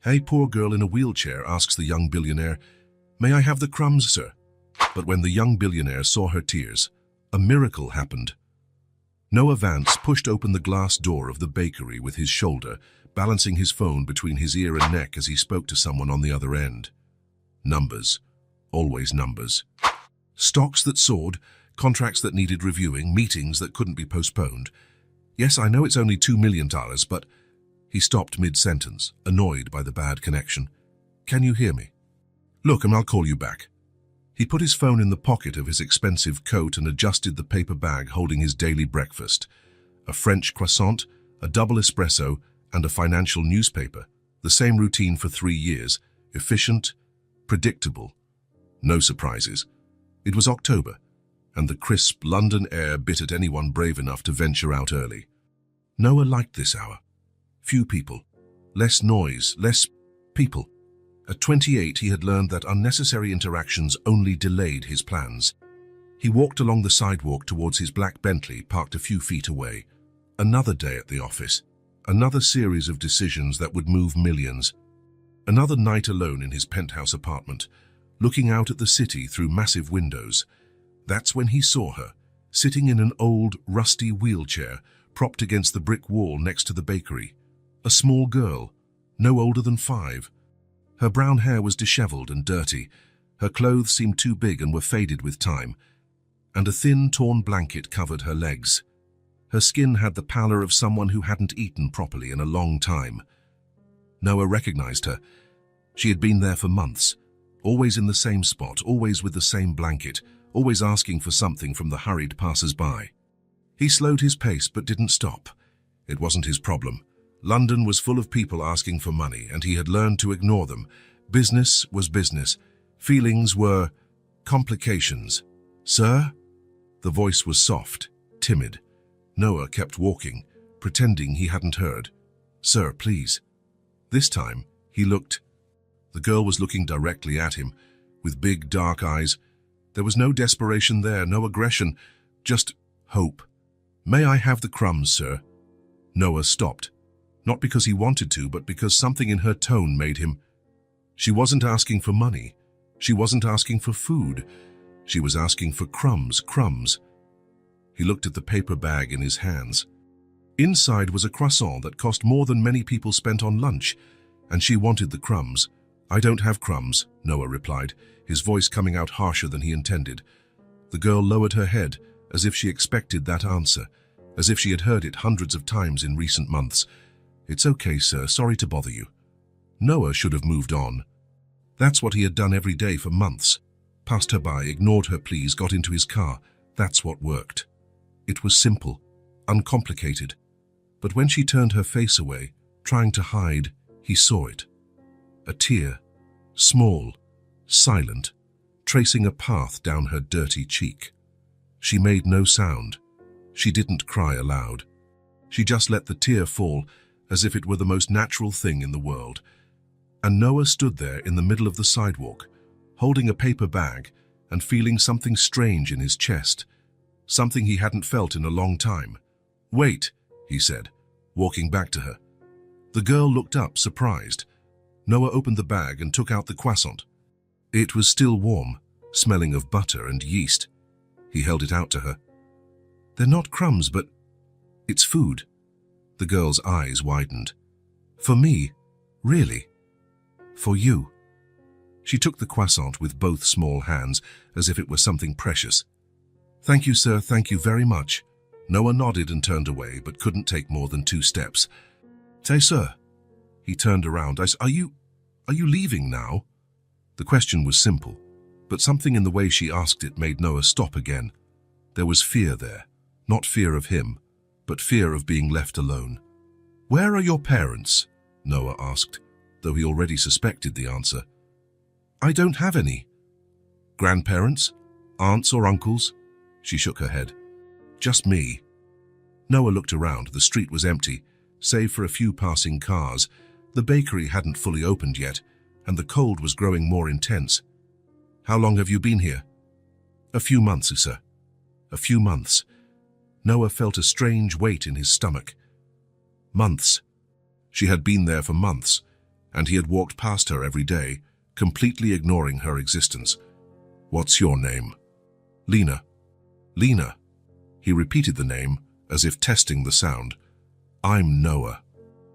A poor girl in a wheelchair asks the young billionaire, "May I have the crumbs, sir?" But when the young billionaire saw her tears, a miracle happened. Noah Vance pushed open the glass door of the bakery with his shoulder, balancing his phone between his ear and neck as he spoke to someone on the other end. Numbers. Always numbers. Stocks that soared, contracts that needed reviewing, meetings that couldn't be postponed. Yes, I know it's only $2 million, but... He stopped mid-sentence, annoyed by the bad connection. "Can you hear me? Look, and I'll call you back." He put his phone in the pocket of his expensive coat and adjusted the paper bag holding his daily breakfast. A French croissant, a double espresso, and a financial newspaper. The same routine for 3 years. Efficient, predictable. No surprises. It was October, and the crisp London air bit at anyone brave enough to venture out early. Noah liked this hour. Few people. Less noise, less people. At 28, he had learned that unnecessary interactions only delayed his plans. He walked along the sidewalk towards his black Bentley, parked a few feet away. Another day at the office. Another series of decisions that would move millions. Another night alone in his penthouse apartment, looking out at the city through massive windows. That's when he saw her, sitting in an old, rusty wheelchair, propped against the brick wall next to the bakery. A small girl, no older than 5. Her brown hair was disheveled and dirty. Her clothes seemed too big and were faded with time, and a thin, torn blanket covered her legs. Her skin had the pallor of someone who hadn't eaten properly in a long time. Noah recognized her. She had been there for months, always in the same spot, always with the same blanket, always asking for something from the hurried passers-by. He slowed his pace but didn't stop. It wasn't his problem. London was full of people asking for money, and he had learned to ignore them. Business was business. Feelings were complications. "Sir?" The voice was soft, timid. Noah kept walking, pretending he hadn't heard. "Sir, please." This time, he looked. The girl was looking directly at him, with big, dark eyes. There was no desperation there, no aggression, just hope. "May I have the crumbs, sir?" Noah stopped. Not because he wanted to, but because something in her tone made him. She wasn't asking for money. She wasn't asking for food. She was asking for crumbs, crumbs. He looked at the paper bag in his hands. Inside was a croissant that cost more than many people spent on lunch, and she wanted the crumbs. "I don't have crumbs," Noah replied, his voice coming out harsher than he intended. The girl lowered her head, as if she expected that answer, as if she had heard it hundreds of times in recent months. "It's okay, sir. Sorry to bother you." Noah should have moved on. That's what he had done every day for months. Passed her by, ignored her pleas, got into his car. That's what worked. It was simple, uncomplicated. But when she turned her face away, trying to hide, he saw it. A tear, small, silent, tracing a path down her dirty cheek. She made no sound. She didn't cry aloud. She just let the tear fall, as if it were the most natural thing in the world. And Noah stood there in the middle of the sidewalk, holding a paper bag and feeling something strange in his chest, something he hadn't felt in a long time. "Wait," he said, walking back to her. The girl looked up, surprised. Noah opened the bag and took out the croissant. It was still warm, smelling of butter and yeast. He held it out to her. "They're not crumbs, but it's food." The girl's eyes widened. "For me? Really? For you?" She took the croissant with both small hands, as if it were something precious. "Thank you, sir, thank you very much." Noah nodded and turned away, but couldn't take more than 2 steps. "Say, sir." He turned around. Are you leaving now?" The question was simple, but something in the way she asked it made Noah stop again. There was fear there, not fear of him, but fear of being left alone. "Where are your parents?" Noah asked, though he already suspected the answer. "I don't have any." "Grandparents? Aunts or uncles?" She shook her head. "Just me." Noah looked around. The street was empty, save for a few passing cars. The bakery hadn't fully opened yet, and the cold was growing more intense. "How long have you been here?" "A few months, sir." A few months. Noah felt a strange weight in his stomach. Months. She had been there for months, and he had walked past her every day, completely ignoring her existence. "What's your name?" "Lena." "Lena." He repeated the name, as if testing the sound. "I'm Noah."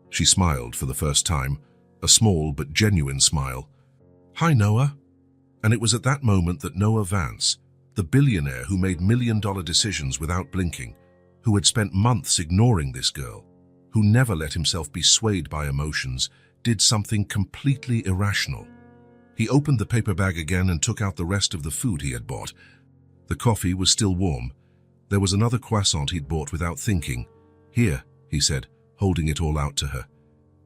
She smiled for the first time, a small but genuine smile. "Hi, Noah." And it was at that moment that Noah Vance, the billionaire who made million-dollar decisions without blinking, who had spent months ignoring this girl, who never let himself be swayed by emotions, did something completely irrational. He opened the paper bag again and took out the rest of the food he had bought. The coffee was still warm. There was another croissant he'd bought without thinking. "Here," he said, holding it all out to her.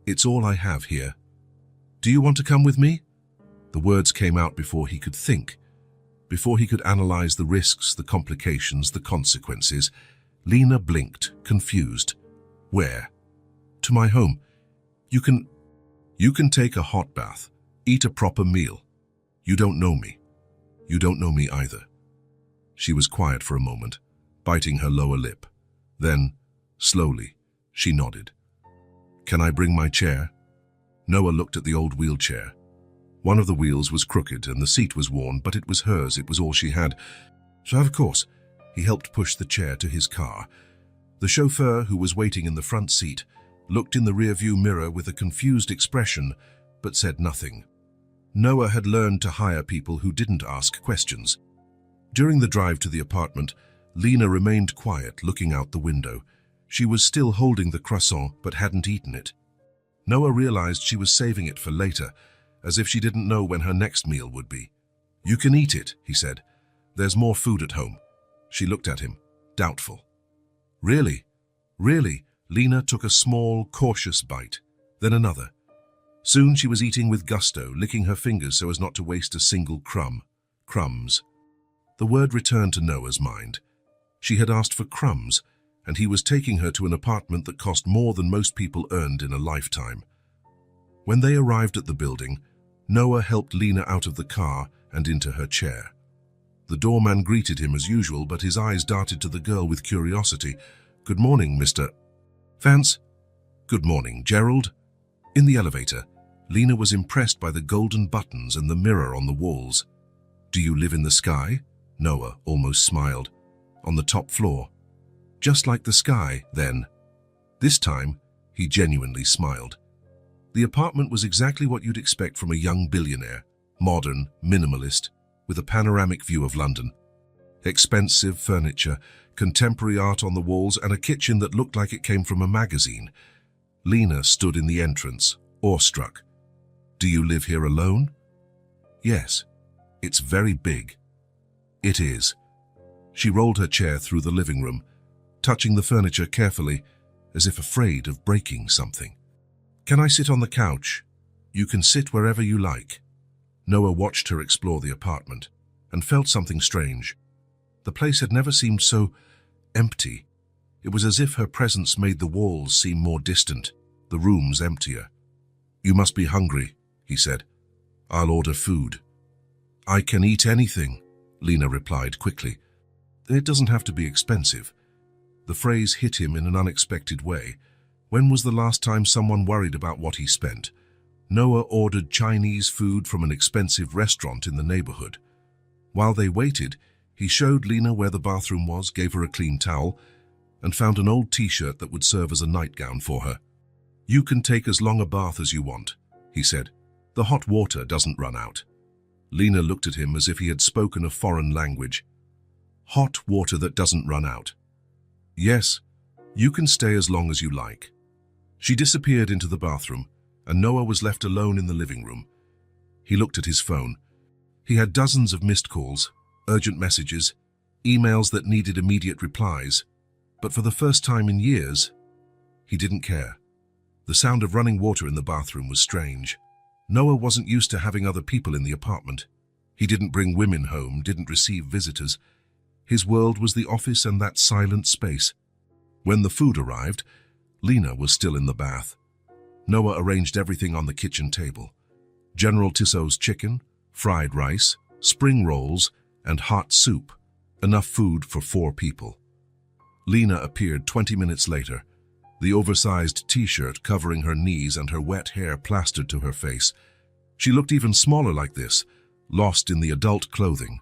"It's all I have here. Do you want to come with me?" The words came out before he could think, before he could analyze the risks, the complications, the consequences. Lena blinked, confused. "Where?" "To my home. You can take a hot bath, eat a proper meal. You don't know me. You don't know me either." She was quiet for a moment, biting her lower lip. Then, slowly, she nodded. "Can I bring my chair?" Noah looked at the old wheelchair. One of the wheels was crooked and the seat was worn, but it was hers, it was all she had. So of course, he helped push the chair to his car. The chauffeur, who was waiting in the front seat, looked in the rearview mirror with a confused expression, but said nothing. Noah had learned to hire people who didn't ask questions. During the drive to the apartment, Lena remained quiet, looking out the window. She was still holding the croissant, but hadn't eaten it. Noah realized she was saving it for later, as if she didn't know when her next meal would be. "You can eat it," he said. "There's more food at home." She looked at him, doubtful. "Really? Really?" Lena took a small, cautious bite, then another. Soon she was eating with gusto, licking her fingers so as not to waste a single crumb. Crumbs. The word returned to Noah's mind. She had asked for crumbs, and he was taking her to an apartment that cost more than most people earned in a lifetime. When they arrived at the building, Noah helped Lena out of the car and into her chair. The doorman greeted him as usual, but his eyes darted to the girl with curiosity. "Good morning, Mr. Vance." "Good morning, Gerald." In the elevator, Lena was impressed by the golden buttons and the mirror on the walls. "Do you live in the sky?" Noah almost smiled. "On the top floor." "Just like the sky, then." This time, he genuinely smiled. The apartment was exactly what you'd expect from a young billionaire, modern, minimalist, with a panoramic view of London. Expensive furniture, contemporary art on the walls, and a kitchen that looked like it came from a magazine. Lena stood in the entrance, awestruck. "Do you live here alone?" "Yes. It's very big." "It is." She rolled her chair through the living room, touching the furniture carefully, as if afraid of breaking something. "Can I sit on the couch?" "You can sit wherever you like." Noah watched her explore the apartment and felt something strange. The place had never seemed so empty. It was as if her presence made the walls seem more distant, the rooms emptier. "You must be hungry," he said. "I'll order food." "I can eat anything," Lena replied quickly. "It doesn't have to be expensive." The phrase hit him in an unexpected way. When was the last time someone worried about what he spent? Noah ordered Chinese food from an expensive restaurant in the neighborhood. While they waited, he showed Lena where the bathroom was, gave her a clean towel, and found an old t-shirt that would serve as a nightgown for her. "You can take as long a bath as you want," he said. "The hot water doesn't run out." Lena looked at him as if he had spoken a foreign language. "Hot water that doesn't run out." "Yes, you can stay as long as you like." She disappeared into the bathroom, and Noah was left alone in the living room. He looked at his phone. He had dozens of missed calls, urgent messages, emails that needed immediate replies, but for the first time in years, he didn't care. The sound of running water in the bathroom was strange. Noah wasn't used to having other people in the apartment. He didn't bring women home, didn't receive visitors. His world was the office and that silent space. When the food arrived, Lena was still in the bath. Noah arranged everything on the kitchen table. General Tissot's chicken, fried rice, spring rolls, and hot soup. Enough food for 4 people. Lena appeared 20 minutes later. the oversized t-shirt covering her knees and her wet hair plastered to her face. She looked even smaller like this, lost in the adult clothing.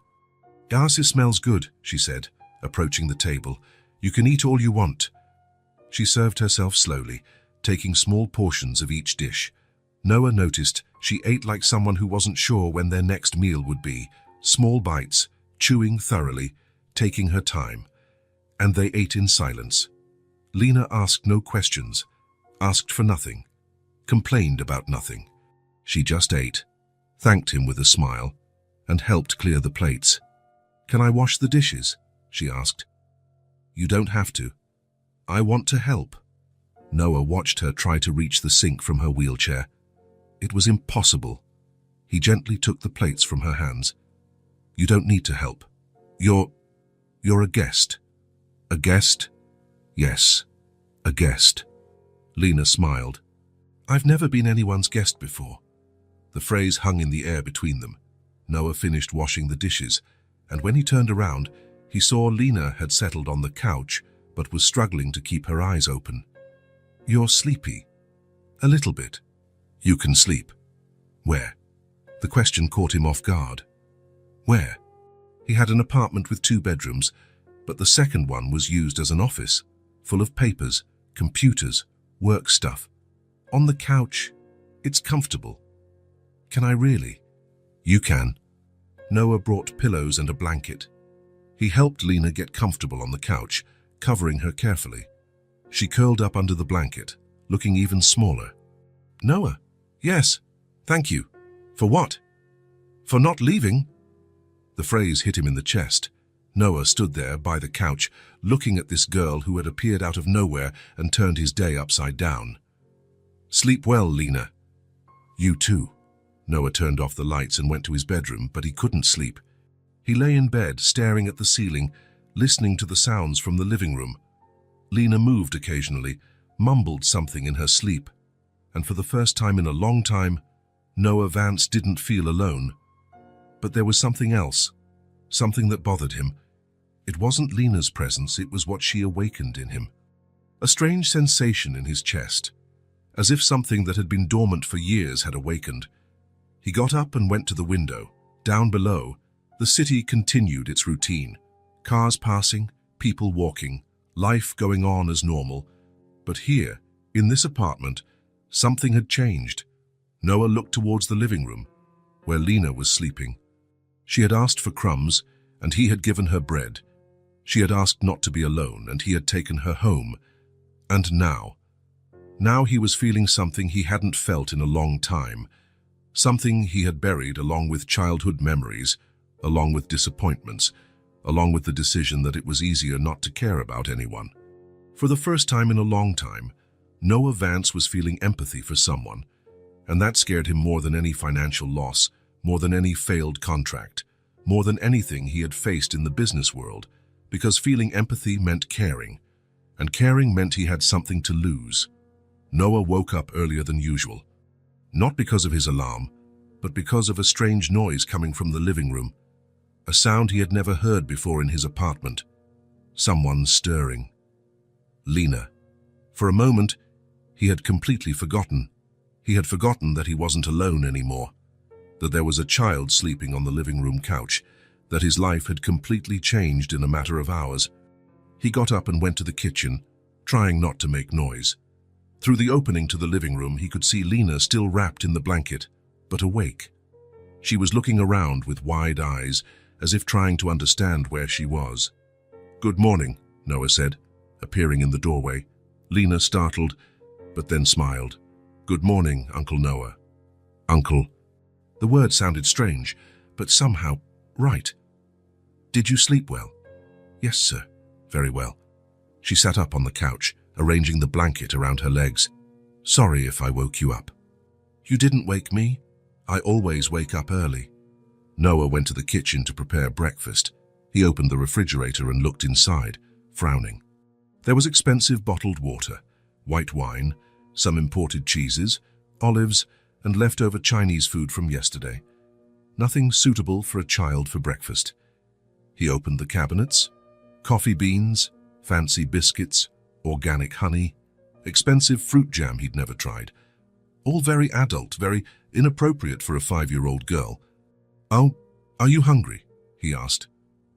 "Yes, it smells good," she said, approaching the table. "You can eat all you want." She served herself slowly, taking small portions of each dish. Noah noticed she ate like someone who wasn't sure when their next meal would be, small bites, chewing thoroughly, taking her time. And they ate in silence. Lena asked no questions, asked for nothing, complained about nothing. She just ate, thanked him with a smile, and helped clear the plates. "Can I wash the dishes?" she asked. "You don't have to. I want to help." Noah watched her try to reach the sink from her wheelchair. It was impossible. He gently took the plates from her hands. "You don't need to help. You're a guest." "A guest?" "Yes, a guest." Lena smiled. "I've never been anyone's guest before." The phrase hung in the air between them. Noah finished washing the dishes, and when he turned around, he saw Lena had settled on the couch, but was struggling to keep her eyes open. "You're sleepy." "A little bit." "You can sleep." "Where?" The question caught him off guard. "Where?" He had an apartment with 2 bedrooms, but the second one was used as an office, full of papers, computers, work stuff. "On the couch. It's comfortable." "Can I really?" "You can." Noah brought pillows and a blanket. He helped Lena get comfortable on the couch, covering her carefully. She curled up under the blanket, looking even smaller. "Noah?" "Yes, thank you." "For what?" "For not leaving." The phrase hit him in the chest. Noah stood there by the couch, looking at this girl who had appeared out of nowhere and turned his day upside down. "Sleep well, Lena." "You too." Noah turned off the lights and went to his bedroom, but he couldn't sleep. He lay in bed, staring at the ceiling, listening to the sounds from the living room. Lena moved occasionally, mumbled something in her sleep, and for the first time in a long time, Noah Vance didn't feel alone. But there was something else, something that bothered him. It wasn't Lena's presence, it was what she awakened in him. A strange sensation in his chest, as if something that had been dormant for years had awakened. He got up and went to the window. Down below, the city continued its routine. Cars passing, people walking, life going on as normal. But here, in this apartment, something had changed. Noah looked towards the living room, where Lena was sleeping. She had asked for crumbs, and he had given her bread. She had asked not to be alone, and he had taken her home. And now he was feeling something he hadn't felt in a long time. Something he had buried along with childhood memories, along with disappointments, along with the decision that it was easier not to care about anyone. For the first time in a long time, Noah Vance was feeling empathy for someone, and that scared him more than any financial loss, more than any failed contract, more than anything he had faced in the business world, because feeling empathy meant caring, and caring meant he had something to lose. Noah woke up earlier than usual, not because of his alarm, but because of a strange noise coming from the living room, a sound he had never heard before in his apartment. Someone stirring. Lena. For a moment, he had completely forgotten. He had forgotten that he wasn't alone anymore, that there was a child sleeping on the living room couch, that his life had completely changed in a matter of hours. He got up and went to the kitchen, trying not to make noise. Through the opening to the living room, he could see Lena still wrapped in the blanket, but awake. She was looking around with wide eyes, as if trying to understand where she was. "Good morning," Noah said, appearing in the doorway. Lena startled, but then smiled. "Good morning, Uncle Noah." "Uncle." The word sounded strange, but somehow right. "Did you sleep well?" "Yes, sir. Very well." She sat up on the couch, arranging the blanket around her legs. "Sorry if I woke you up." "You didn't wake me. I always wake up early." Noah went to the kitchen to prepare breakfast. He opened the refrigerator and looked inside, frowning. There was expensive bottled water, white wine, some imported cheeses, olives, and leftover Chinese food from yesterday. Nothing suitable for a child for breakfast. He opened the cabinets. Coffee beans, fancy biscuits, organic honey, expensive fruit jam he'd never tried. All very adult, very inappropriate for a 5-year-old girl. "Oh, are you hungry?" he asked,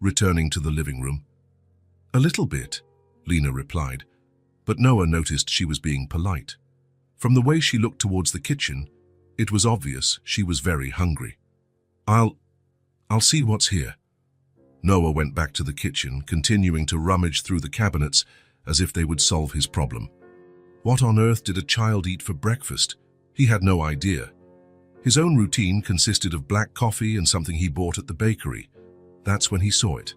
returning to the living room. "A little bit," Lena replied, but Noah noticed she was being polite. From the way she looked towards the kitchen, it was obvious she was very hungry. I'll see what's here." Noah went back to the kitchen, continuing to rummage through the cabinets as if they would solve his problem. What on earth did a child eat for breakfast? He had no idea. His own routine consisted of black coffee and something he bought at the bakery. That's when he saw it.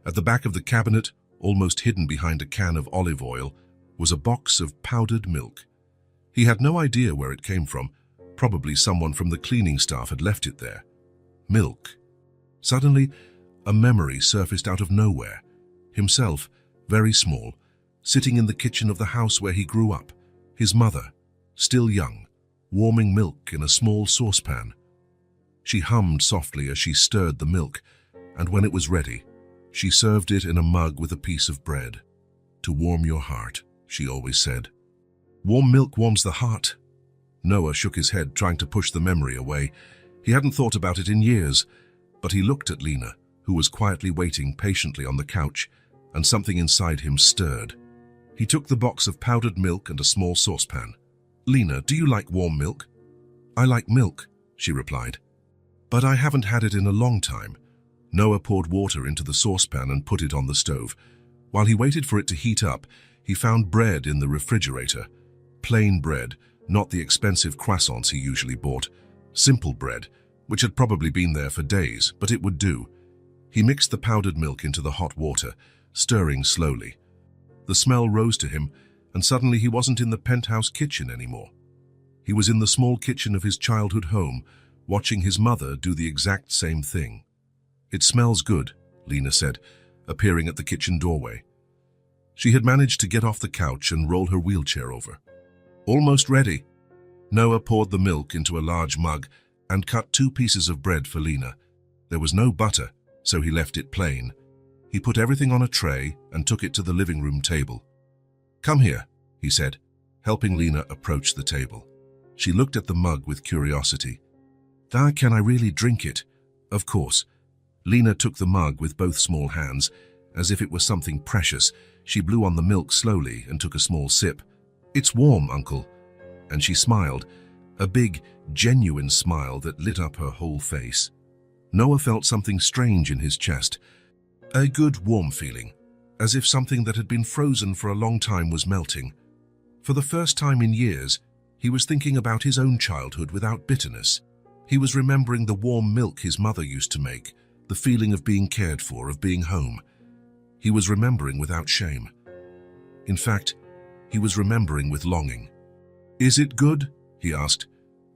At the back of the cabinet, almost hidden behind a can of olive oil, was a box of powdered milk. He had no idea where it came from. Probably someone from the cleaning staff had left it there. Milk. Suddenly, a memory surfaced out of nowhere. Himself, very small, sitting in the kitchen of the house where he grew up. His mother, still young, warming milk in a small saucepan. She hummed softly as she stirred the milk, and when it was ready, she served it in a mug with a piece of bread. "To warm your heart," she always said. "Warm milk warms the heart." Noah shook his head, trying to push the memory away. He hadn't thought about it in years, but he looked at Lena, who was quietly waiting patiently on the couch, and something inside him stirred. He took the box of powdered milk and a small saucepan. "Lena, do you like warm milk?" "I like milk," she replied. "But I haven't had it in a long time." Noah poured water into the saucepan and put it on the stove. While he waited for it to heat up, he found bread in the refrigerator. Plain bread, not the expensive croissants he usually bought. Simple bread, which had probably been there for days, but it would do. He mixed the powdered milk into the hot water, stirring slowly. The smell rose to him, and suddenly he wasn't in the penthouse kitchen anymore. He was in the small kitchen of his childhood home, watching his mother do the exact same thing. "It smells good," Lena said, appearing at the kitchen doorway. She had managed to get off the couch and roll her wheelchair over. "Almost ready." Noah poured the milk into a large mug and cut 2 pieces of bread for Lena. There was no butter, so he left it plain. He put everything on a tray and took it to the living room table. "Come here," he said, helping Lena approach the table. She looked at the mug with curiosity. Can I really drink it?" "Of course." Lena took the mug with both small hands. As if it was something precious, she blew on the milk slowly and took a small sip. "It's warm, Uncle." And she smiled, a big, genuine smile that lit up her whole face. Noah felt something strange in his chest, a good, warm feeling, as if something that had been frozen for a long time was melting. For the first time in years, he was thinking about his own childhood without bitterness. He was remembering the warm milk his mother used to make, the feeling of being cared for, of being home. He was remembering without shame. In fact, he was remembering with longing. "Is it good?" he asked.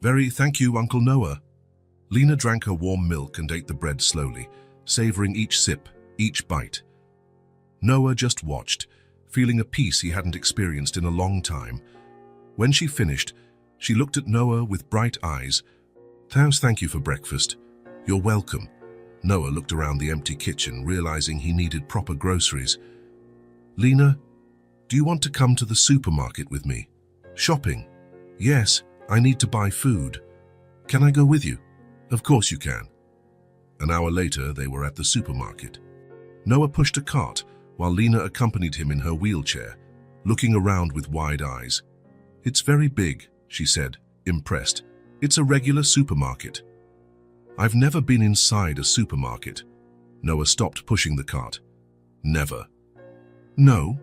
"Very, thank you, Uncle Noah." Lena drank her warm milk and ate the bread slowly, savoring each sip, each bite. Noah just watched, feeling a peace he hadn't experienced in a long time. When she finished, she looked at Noah with bright eyes. Thank you for breakfast." "You're welcome." Noah looked around the empty kitchen, realizing he needed proper groceries. "Lena, do you want to come to the supermarket with me?" "Shopping?" "Yes, I need to buy food." "Can I go with you?" "Of course you can." An hour later, they were at the supermarket. Noah pushed a cart, while Lena accompanied him in her wheelchair, looking around with wide eyes. "It's very big," she said, impressed. "It's a regular supermarket." "I've never been inside a supermarket." Noah stopped pushing the cart. "Never?" "No.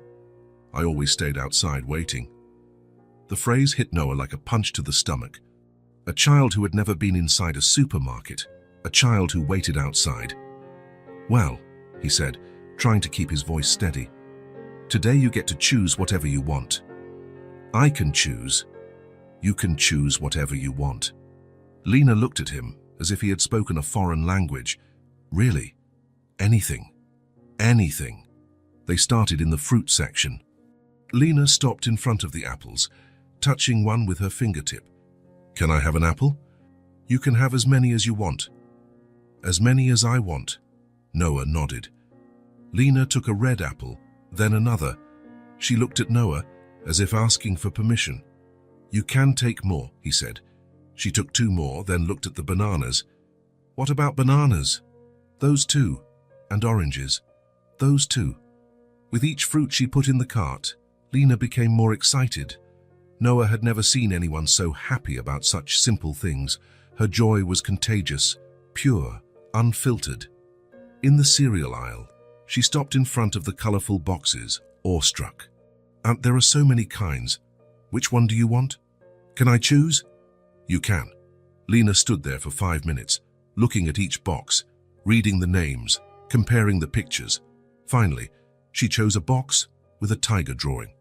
I always stayed outside waiting." The phrase hit Noah like a punch to the stomach. A child who had never been inside a supermarket. A child who waited outside. "Well," he said, trying to keep his voice steady, "today you get to choose whatever you want." "I can choose." "You can choose whatever you want." Lena looked at him as if he had spoken a foreign language. "Really? Anything?" "Anything." They started in the fruit section. Lena stopped in front of the apples, touching one with her fingertip. "Can I have an apple?" "You can have as many as you want." "As many as I want." Noah nodded. Lena took a red apple, then another. She looked at Noah, as if asking for permission. "You can take more," he said. She took 2 more, then looked at the bananas. "What about bananas?" "Those 2. And oranges." "Those 2. With each fruit she put in the cart, Lena became more excited. Noah had never seen anyone so happy about such simple things. Her joy was contagious, pure, unfiltered. In the cereal aisle, she stopped in front of the colorful boxes, awestruck. "Aunt, there are so many kinds. Which one do you want? Can I choose?" "You can." Lena stood there for 5 minutes, looking at each box, reading the names, comparing the pictures. Finally, she chose a box with a tiger drawing.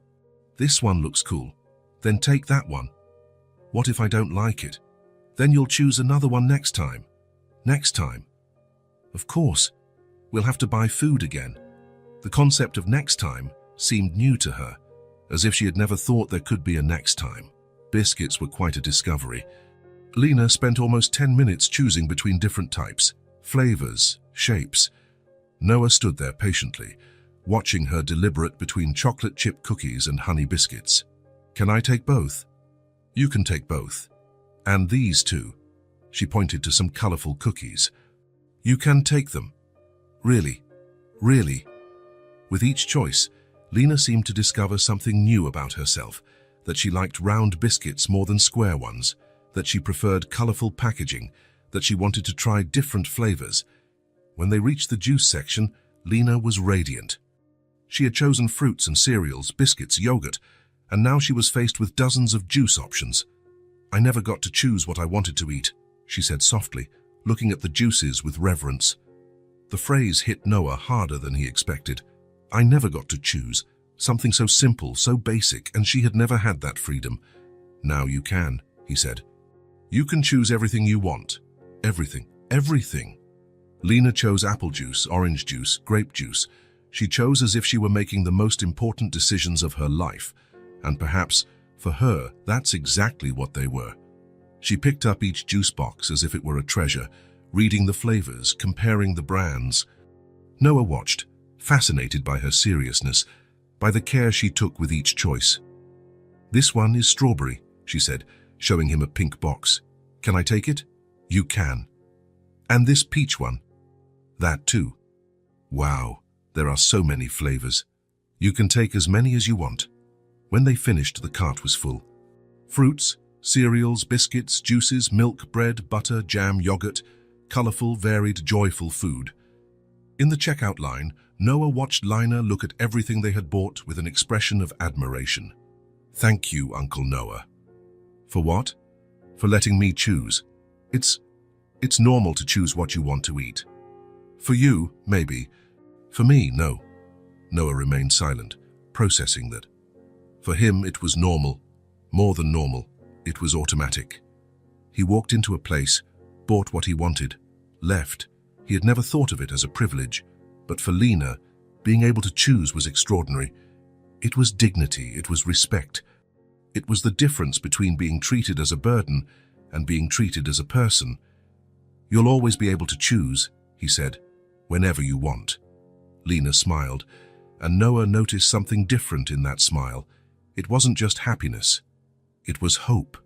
"This one looks cool. Then take that one." "What if I don't like it?" "Then you'll choose another one next time." "Next time?" "Of course. We'll have to buy food again." The concept of next time seemed new to her, as if she had never thought there could be a next time. Biscuits were quite a discovery. Lena spent almost 10 minutes choosing between different types, flavors, shapes. Noah stood there patiently, watching her deliberate between chocolate chip cookies and honey biscuits. "Can I take both?" "You can take both. And these too." She pointed to some colorful cookies. "You can take them. Really, really." With each choice, Lena seemed to discover something new about herself, that she liked round biscuits more than square ones, that she preferred colorful packaging, that she wanted to try different flavors. When they reached the juice section, Lena was radiant. She had chosen fruits and cereals, biscuits, yogurt, and now she was faced with dozens of juice options. "I never got to choose what I wanted to eat," she said softly, looking at the juices with reverence. The phrase hit Noah harder than he expected. I never got to choose. Something so simple, so basic, and she had never had that freedom. "Now you can," he said. "You can choose everything you want. Everything. Everything." Lena chose apple juice, orange juice, grape juice. She chose as if she were making the most important decisions of her life. And perhaps, for her, that's exactly what they were. She picked up each juice box as if it were a treasure, reading the flavors, comparing the brands. Noah watched, fascinated by her seriousness, by the care she took with each choice. "This one is strawberry," she said, showing him a pink box. "Can I take it?" "You can." "And this peach one?" "That too." "Wow, there are so many flavors. You can take as many as you want." When they finished, the cart was full. Fruits, cereals, biscuits, juices, milk, bread, butter, jam, yogurt, colorful, varied, joyful food. In the checkout line, Noah watched Lena look at everything they had bought with an expression of admiration. "Thank you, Uncle Noah." "For what?" "For letting me choose. It's normal to choose what you want to eat." "For you, maybe. For me, no." Noah remained silent, processing that. For him, it was normal. More than normal. It was automatic. He walked into a place, bought what he wanted, left. He had never thought of it as a privilege, but for Lena, being able to choose was extraordinary. It was dignity, it was respect. It was the difference between being treated as a burden and being treated as a person. "You'll always be able to choose," he said, "whenever you want." Lena smiled, and Noah noticed something different in that smile. It wasn't just happiness. It was hope.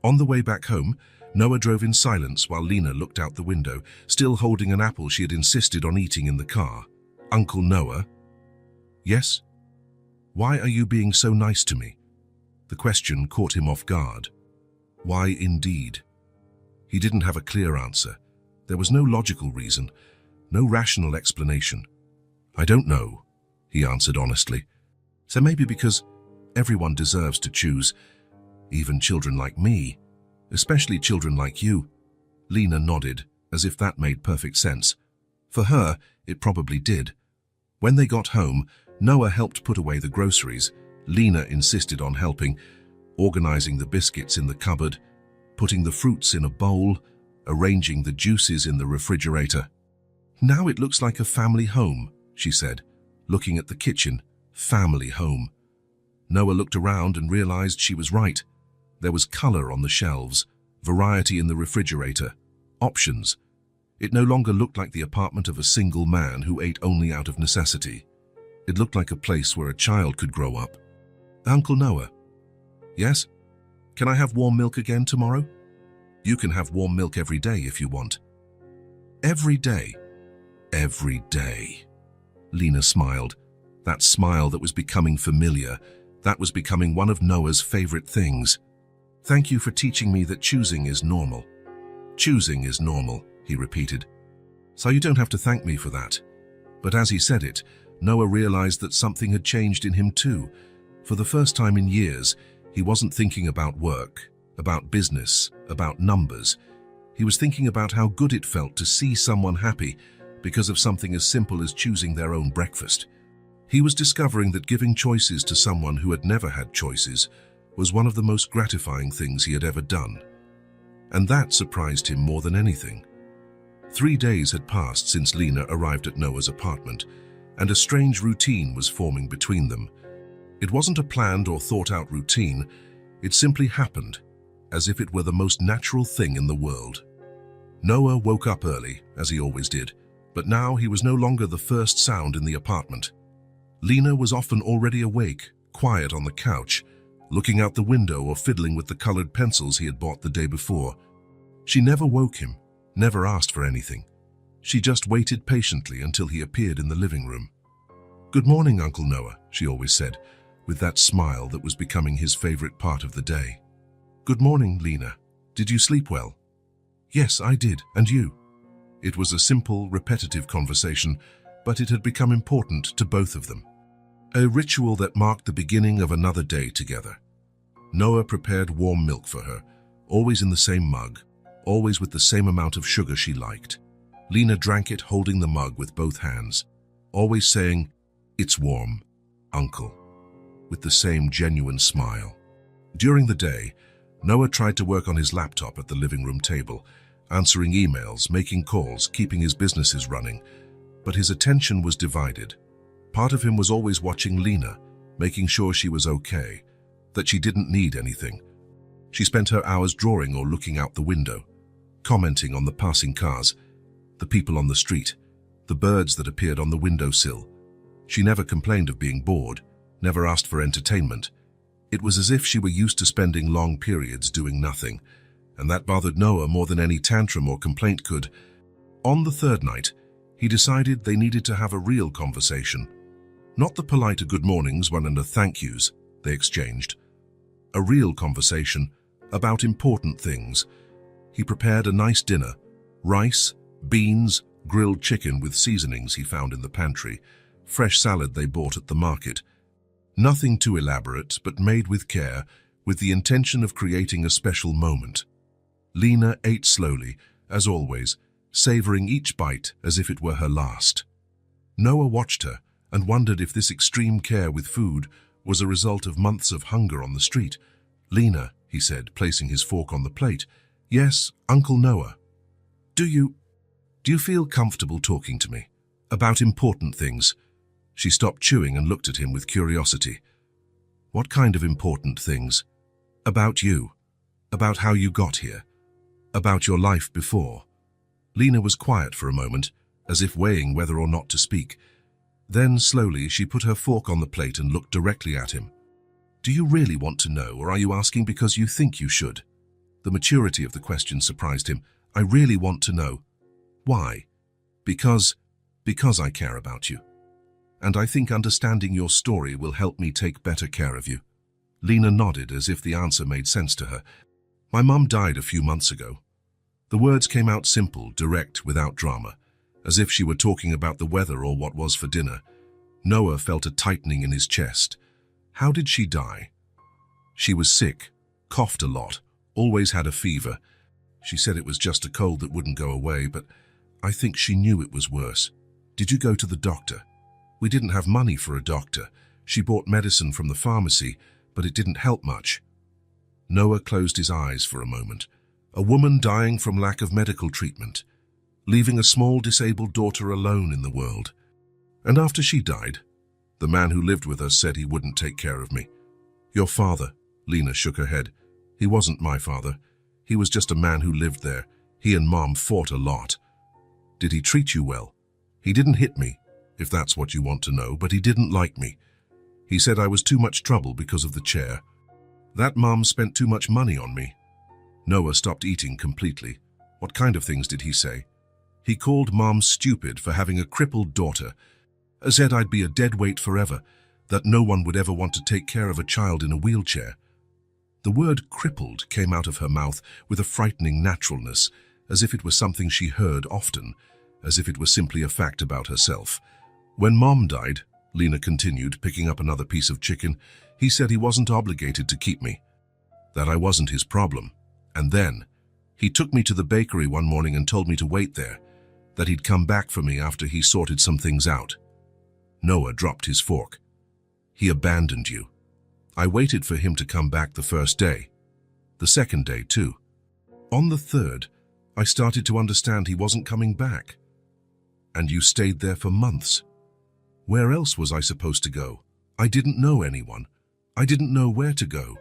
On the way back home, Noah drove in silence while Lena looked out the window, still holding an apple she had insisted on eating in the car. "Uncle Noah?" "Yes?" "Why are you being so nice to me?" The question caught him off guard. Why indeed? He didn't have a clear answer. There was no logical reason, no rational explanation. "I don't know," he answered honestly. "So maybe because everyone deserves to choose, even children like me, especially children like you." Lena nodded, as if that made perfect sense. For her, it probably did. When they got home, Noah helped put away the groceries. Lena insisted on helping, organizing the biscuits in the cupboard, putting the fruits in a bowl, arranging the juices in the refrigerator. "Now it looks like a family home," she said, looking at the kitchen. Family home. Noah looked around and realized she was right. There was color on the shelves, variety in the refrigerator, options. It no longer looked like the apartment of a single man who ate only out of necessity. It looked like a place where a child could grow up. Uncle Noah. Yes? Can I have warm milk again tomorrow? You can have warm milk every day if you want. Every day. Every day. Lena smiled. That smile that was becoming familiar. That was becoming one of Noah's favorite things. Thank you for teaching me that choosing is normal. Choosing is normal, he repeated. So you don't have to thank me for that. But as he said it, Noah realized that something had changed in him too. For the first time in years, he wasn't thinking about work, about business, about numbers. He was thinking about how good it felt to see someone happy because of something as simple as choosing their own breakfast. He was discovering that giving choices to someone who had never had choices was one of the most gratifying things he had ever done. And that surprised him more than anything. 3 days had passed since Lena arrived at Noah's apartment, and a strange routine was forming between them. It wasn't a planned or thought-out routine. It simply happened, as if it were the most natural thing in the world. Noah woke up early, as he always did, but now he was no longer the first sound in the apartment. Lena was often already awake, quiet on the couch, looking out the window or fiddling with the colored pencils he had bought the day before. She never woke him, never asked for anything. She just waited patiently until he appeared in the living room. "Good morning, Uncle Noah," she always said, with that smile that was becoming his favorite part of the day. "Good morning, Lena. Did you sleep well?" "Yes, I did. And you?" It was a simple, repetitive conversation, but it had become important to both of them. A ritual that marked the beginning of another day together. Noah prepared warm milk for her, always in the same mug, always with the same amount of sugar she liked. Lena drank it holding the mug with both hands, always saying, "It's warm, Uncle," with the same genuine smile. During the day, Noah tried to work on his laptop at the living room table, answering emails, making calls, keeping his businesses running, but his attention was divided. Part of him was always watching Lena, making sure she was okay, that she didn't need anything. She spent her hours drawing or looking out the window, commenting on the passing cars, the people on the street, the birds that appeared on the windowsill. She never complained of being bored, never asked for entertainment. It was as if she were used to spending long periods doing nothing, and that bothered Noah more than any tantrum or complaint could. On the third night, he decided they needed to have a real conversation. Not the polite good mornings and the thank yous they exchanged. A real conversation about important things. He prepared a nice dinner: rice, beans, grilled chicken with seasonings he found in the pantry, fresh salad they bought at the market. Nothing too elaborate, but made with care, with the intention of creating a special moment. Lena ate slowly, as always, savoring each bite as if it were her last. Noah watched her and wondered if this extreme care with food was a result of months of hunger on the street. "Lena," he said, placing his fork on the plate. "Yes, Uncle Noah. Do you feel comfortable talking to me about important things?" She stopped chewing and looked at him with curiosity. "What kind of important things?" "About you. About how you got here. About your life before." Lena was quiet for a moment, as if weighing whether or not to speak. Then, slowly, she put her fork on the plate and looked directly at him. "Do you really want to know, or are you asking because you think you should?" The maturity of the question surprised him. "I really want to know." "Why?" Because I care about you. And I think understanding your story will help me take better care of you." Lena nodded as if the answer made sense to her. "My mum died a few months ago." The words came out simple, direct, without drama, as if she were talking about the weather or what was for dinner. Noah felt a tightening in his chest. How did she die? "She was sick, coughed a lot, always had a fever. She said it was just a cold that wouldn't go away, but I think she knew it was worse." "Did you go to the doctor?" "We didn't have money for a doctor. She bought medicine from the pharmacy, but it didn't help much." Noah closed his eyes for a moment. A woman dying from lack of medical treatment, leaving a small disabled daughter alone in the world. "And after she died, the man who lived with us said he wouldn't take care of me." "Your father?" Lena shook her head. "He wasn't my father. He was just a man who lived there. He and Mom fought a lot." "Did he treat you well?" "He didn't hit me, if that's what you want to know, but he didn't like me. He said I was too much trouble because of the chair. That Mom spent too much money on me. Noah stopped eating completely. What kind of things did he say? He called Mom stupid for having a crippled daughter, said I'd be a dead weight forever, that no one would ever want to take care of a child in a wheelchair. The word crippled came out of her mouth with a frightening naturalness, as if it was something she heard often, as if it was simply a fact about herself. When Mom died, Lena continued, picking up another piece of chicken, he said he wasn't obligated to keep me, that I wasn't his problem. And then, he took me to the bakery one morning and told me to wait there, that he'd come back for me after he sorted some things out. Noah dropped his fork. He abandoned you. I waited for him to come back the first day. The second day, too. On the third, I started to understand he wasn't coming back. And you stayed there for months. Where else was I supposed to go? I didn't know anyone. I didn't know where to go.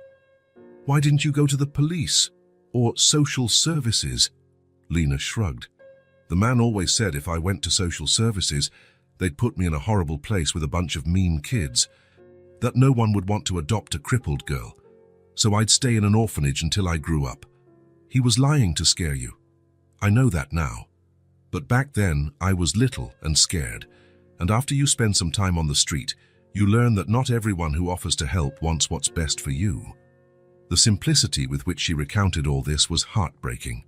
Why didn't you go to the police? Or social services? Lena shrugged. The man always said if I went to social services, they'd put me in a horrible place with a bunch of mean kids, that no one would want to adopt a crippled girl, so I'd stay in an orphanage until I grew up. He was lying to scare you. I know that now. But back then, I was little and scared, and after you spend some time on the street, you learn that not everyone who offers to help wants what's best for you. The simplicity with which she recounted all this was heartbreaking.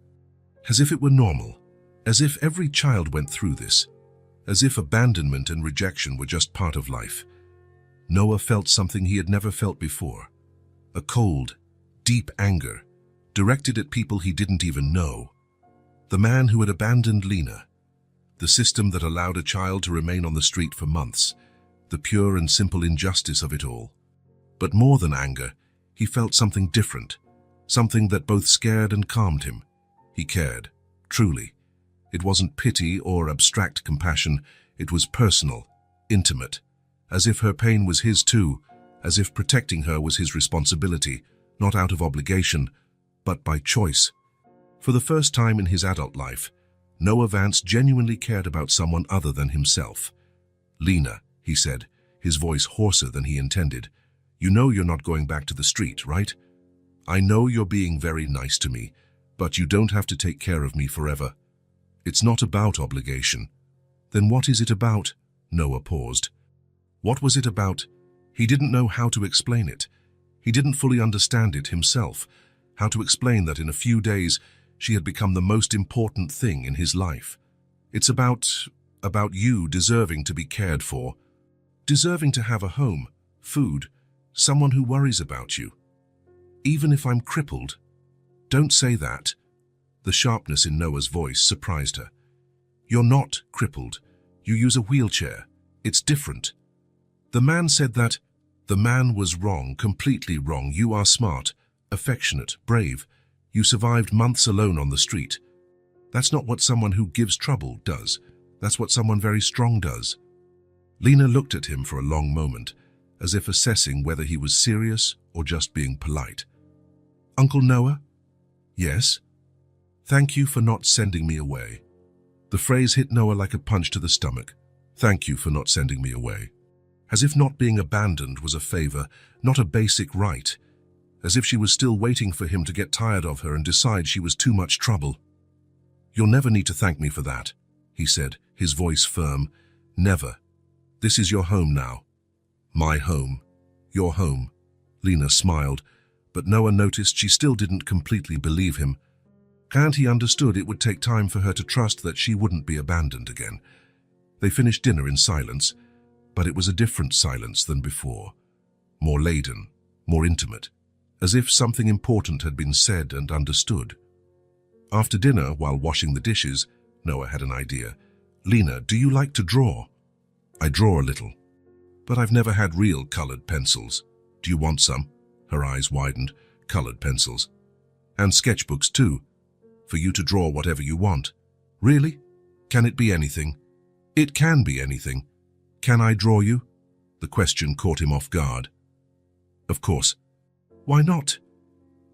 As if it were normal, as if every child went through this, as if abandonment and rejection were just part of life. Noah felt something he had never felt before. A cold, deep anger, directed at people he didn't even know. The man who had abandoned Lena. The system that allowed a child to remain on the street for months. The pure and simple injustice of it all. But more than anger, he felt something different. Something that both scared and calmed him. He cared, truly. It wasn't pity or abstract compassion. It was personal, intimate. As if her pain was his too, as if protecting her was his responsibility, not out of obligation, but by choice. For the first time in his adult life, Noah Vance genuinely cared about someone other than himself. Lena, he said, his voice hoarser than he intended, you know you're not going back to the street, right? I know you're being very nice to me, but you don't have to take care of me forever. It's not about obligation. Then what is it about? Noah paused. What was it about? He didn't know how to explain it. He didn't fully understand it himself, how to explain that in a few days she had become the most important thing in his life. It's about you deserving to be cared for, deserving to have a home, food, someone who worries about you. Even if I'm crippled. Don't say that. The sharpness in Noah's voice surprised her. You're not crippled. You use a wheelchair. It's different. The man said that. The man was wrong, completely wrong. You are smart, affectionate, brave. You survived months alone on the street. That's not what someone who gives trouble does. That's what someone very strong does. Lena looked at him for a long moment, as if assessing whether he was serious or just being polite. Uncle Noah? Yes? Thank you for not sending me away. The phrase hit Noah like a punch to the stomach. Thank you for not sending me away. As if not being abandoned was a favor, not a basic right. As if she was still waiting for him to get tired of her and decide she was too much trouble. You'll never need to thank me for that, he said, his voice firm. Never. This is your home now. My home. Your home. Lena smiled, but Noah noticed she still didn't completely believe him. And he understood it would take time for her to trust that she wouldn't be abandoned again. They finished dinner in silence, but it was a different silence than before. More laden, more intimate, as if something important had been said and understood. After dinner, while washing the dishes, Noah had an idea. Lena, do you like to draw? I draw a little, but I've never had real colored pencils. Do you want some? Her eyes widened. Colored pencils. And sketchbooks too, for you to draw whatever you want. Really? Can it be anything? It can be anything. Can I draw you? The question caught him off guard. Of course. Why not?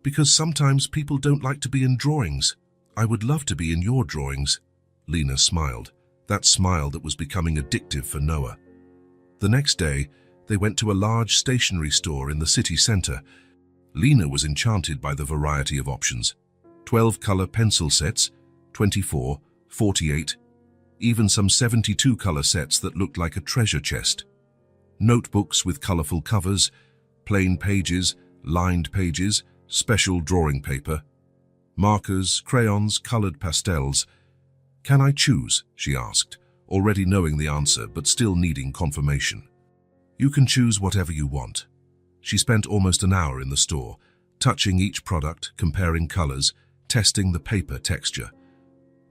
Because sometimes people don't like to be in drawings. I would love to be in your drawings. Lena smiled, that smile that was becoming addictive for Noah. The next day, they went to a large stationery store in the city center. Lena was enchanted by the variety of options. 12 color pencil sets, 24, 48, even some 72 color sets that looked like a treasure chest. Notebooks with colorful covers, plain pages, lined pages, special drawing paper, markers, crayons, colored pastels. "Can I choose?" she asked, already knowing the answer but still needing confirmation. "You can choose whatever you want." She spent almost an hour in the store, touching each product, comparing colors, testing the paper texture.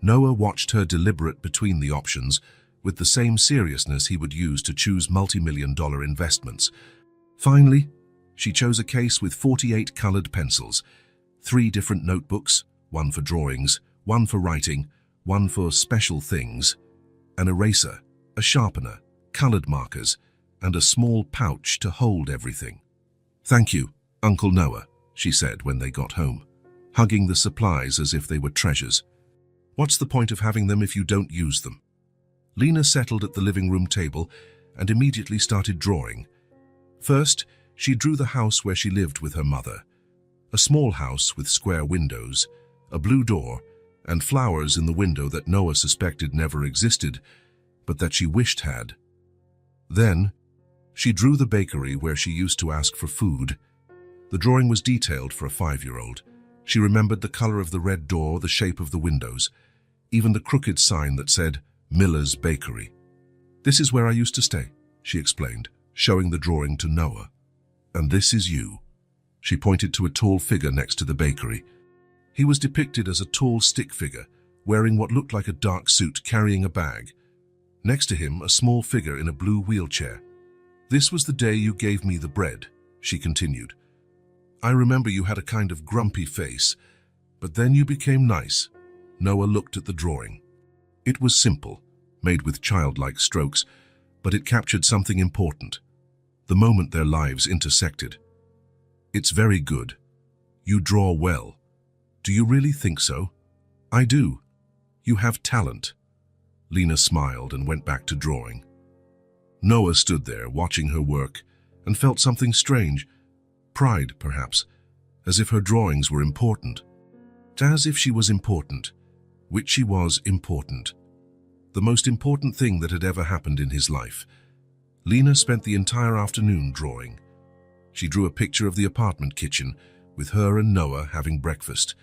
Noah watched her deliberate between the options with the same seriousness he would use to choose multi-million-dollar investments. Finally, she chose a case with 48 colored pencils, 3 different notebooks, one for drawings, one for writing, one for special things, an eraser, a sharpener, colored markers, and a small pouch to hold everything. "Thank you, Uncle Noah," she said when they got home, hugging the supplies as if they were treasures. "What's the point of having them if you don't use them?" Lena settled at the living room table and immediately started drawing. First, she drew the house where she lived with her mother. A small house with square windows, a blue door, and flowers in the window that Noah suspected never existed, but that she wished had. Then, she drew the bakery where she used to ask for food. The drawing was detailed for a 5-year-old. She remembered the color of the red door, the shape of the windows, even the crooked sign that said, "Miller's Bakery." "This is where I used to stay," she explained, showing the drawing to Noah. "And this is you." She pointed to a tall figure next to the bakery. He was depicted as a tall stick figure, wearing what looked like a dark suit, carrying a bag. Next to him, a small figure in a blue wheelchair. "This was the day you gave me the bread," she continued. "I remember you had a kind of grumpy face, but then you became nice." Noah looked at the drawing. It was simple, made with childlike strokes, but it captured something important, the moment their lives intersected. "It's very good. You draw well." "Do you really think so?" "I do. You have talent." Lena smiled and went back to drawing. Noah stood there watching her work and felt something strange, pride perhaps, as if her drawings were important. As if she was important, which she was important. The most important thing that had ever happened in his life. Lena spent the entire afternoon drawing. She drew a picture of the apartment kitchen with her and Noah having breakfast.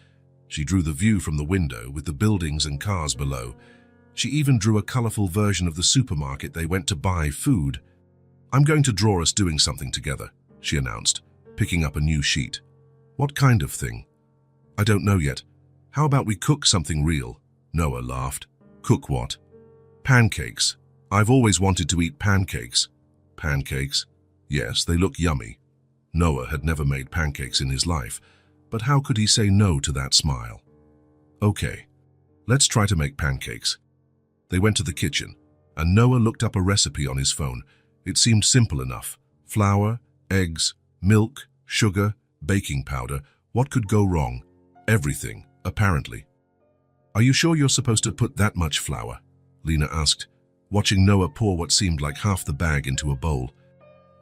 She drew the view from the window with the buildings and cars below. She even drew a colorful version of the supermarket they went to buy food. "I'm going to draw us doing something together," she announced, picking up a new sheet. "What kind of thing?" "I don't know yet. How about we cook something real?" Noah laughed. "Cook what?" "Pancakes. I've always wanted to eat pancakes." "Pancakes? Yes, they look yummy." Noah had never made pancakes in his life, but how could he say no to that smile? "Okay, let's try to make pancakes." They went to the kitchen, and Noah looked up a recipe on his phone. It seemed simple enough. Flour, eggs, milk, sugar, baking powder. What could go wrong? Everything, apparently. "Are you sure you're supposed to put that much flour?" Lena asked, watching Noah pour what seemed like half the bag into a bowl.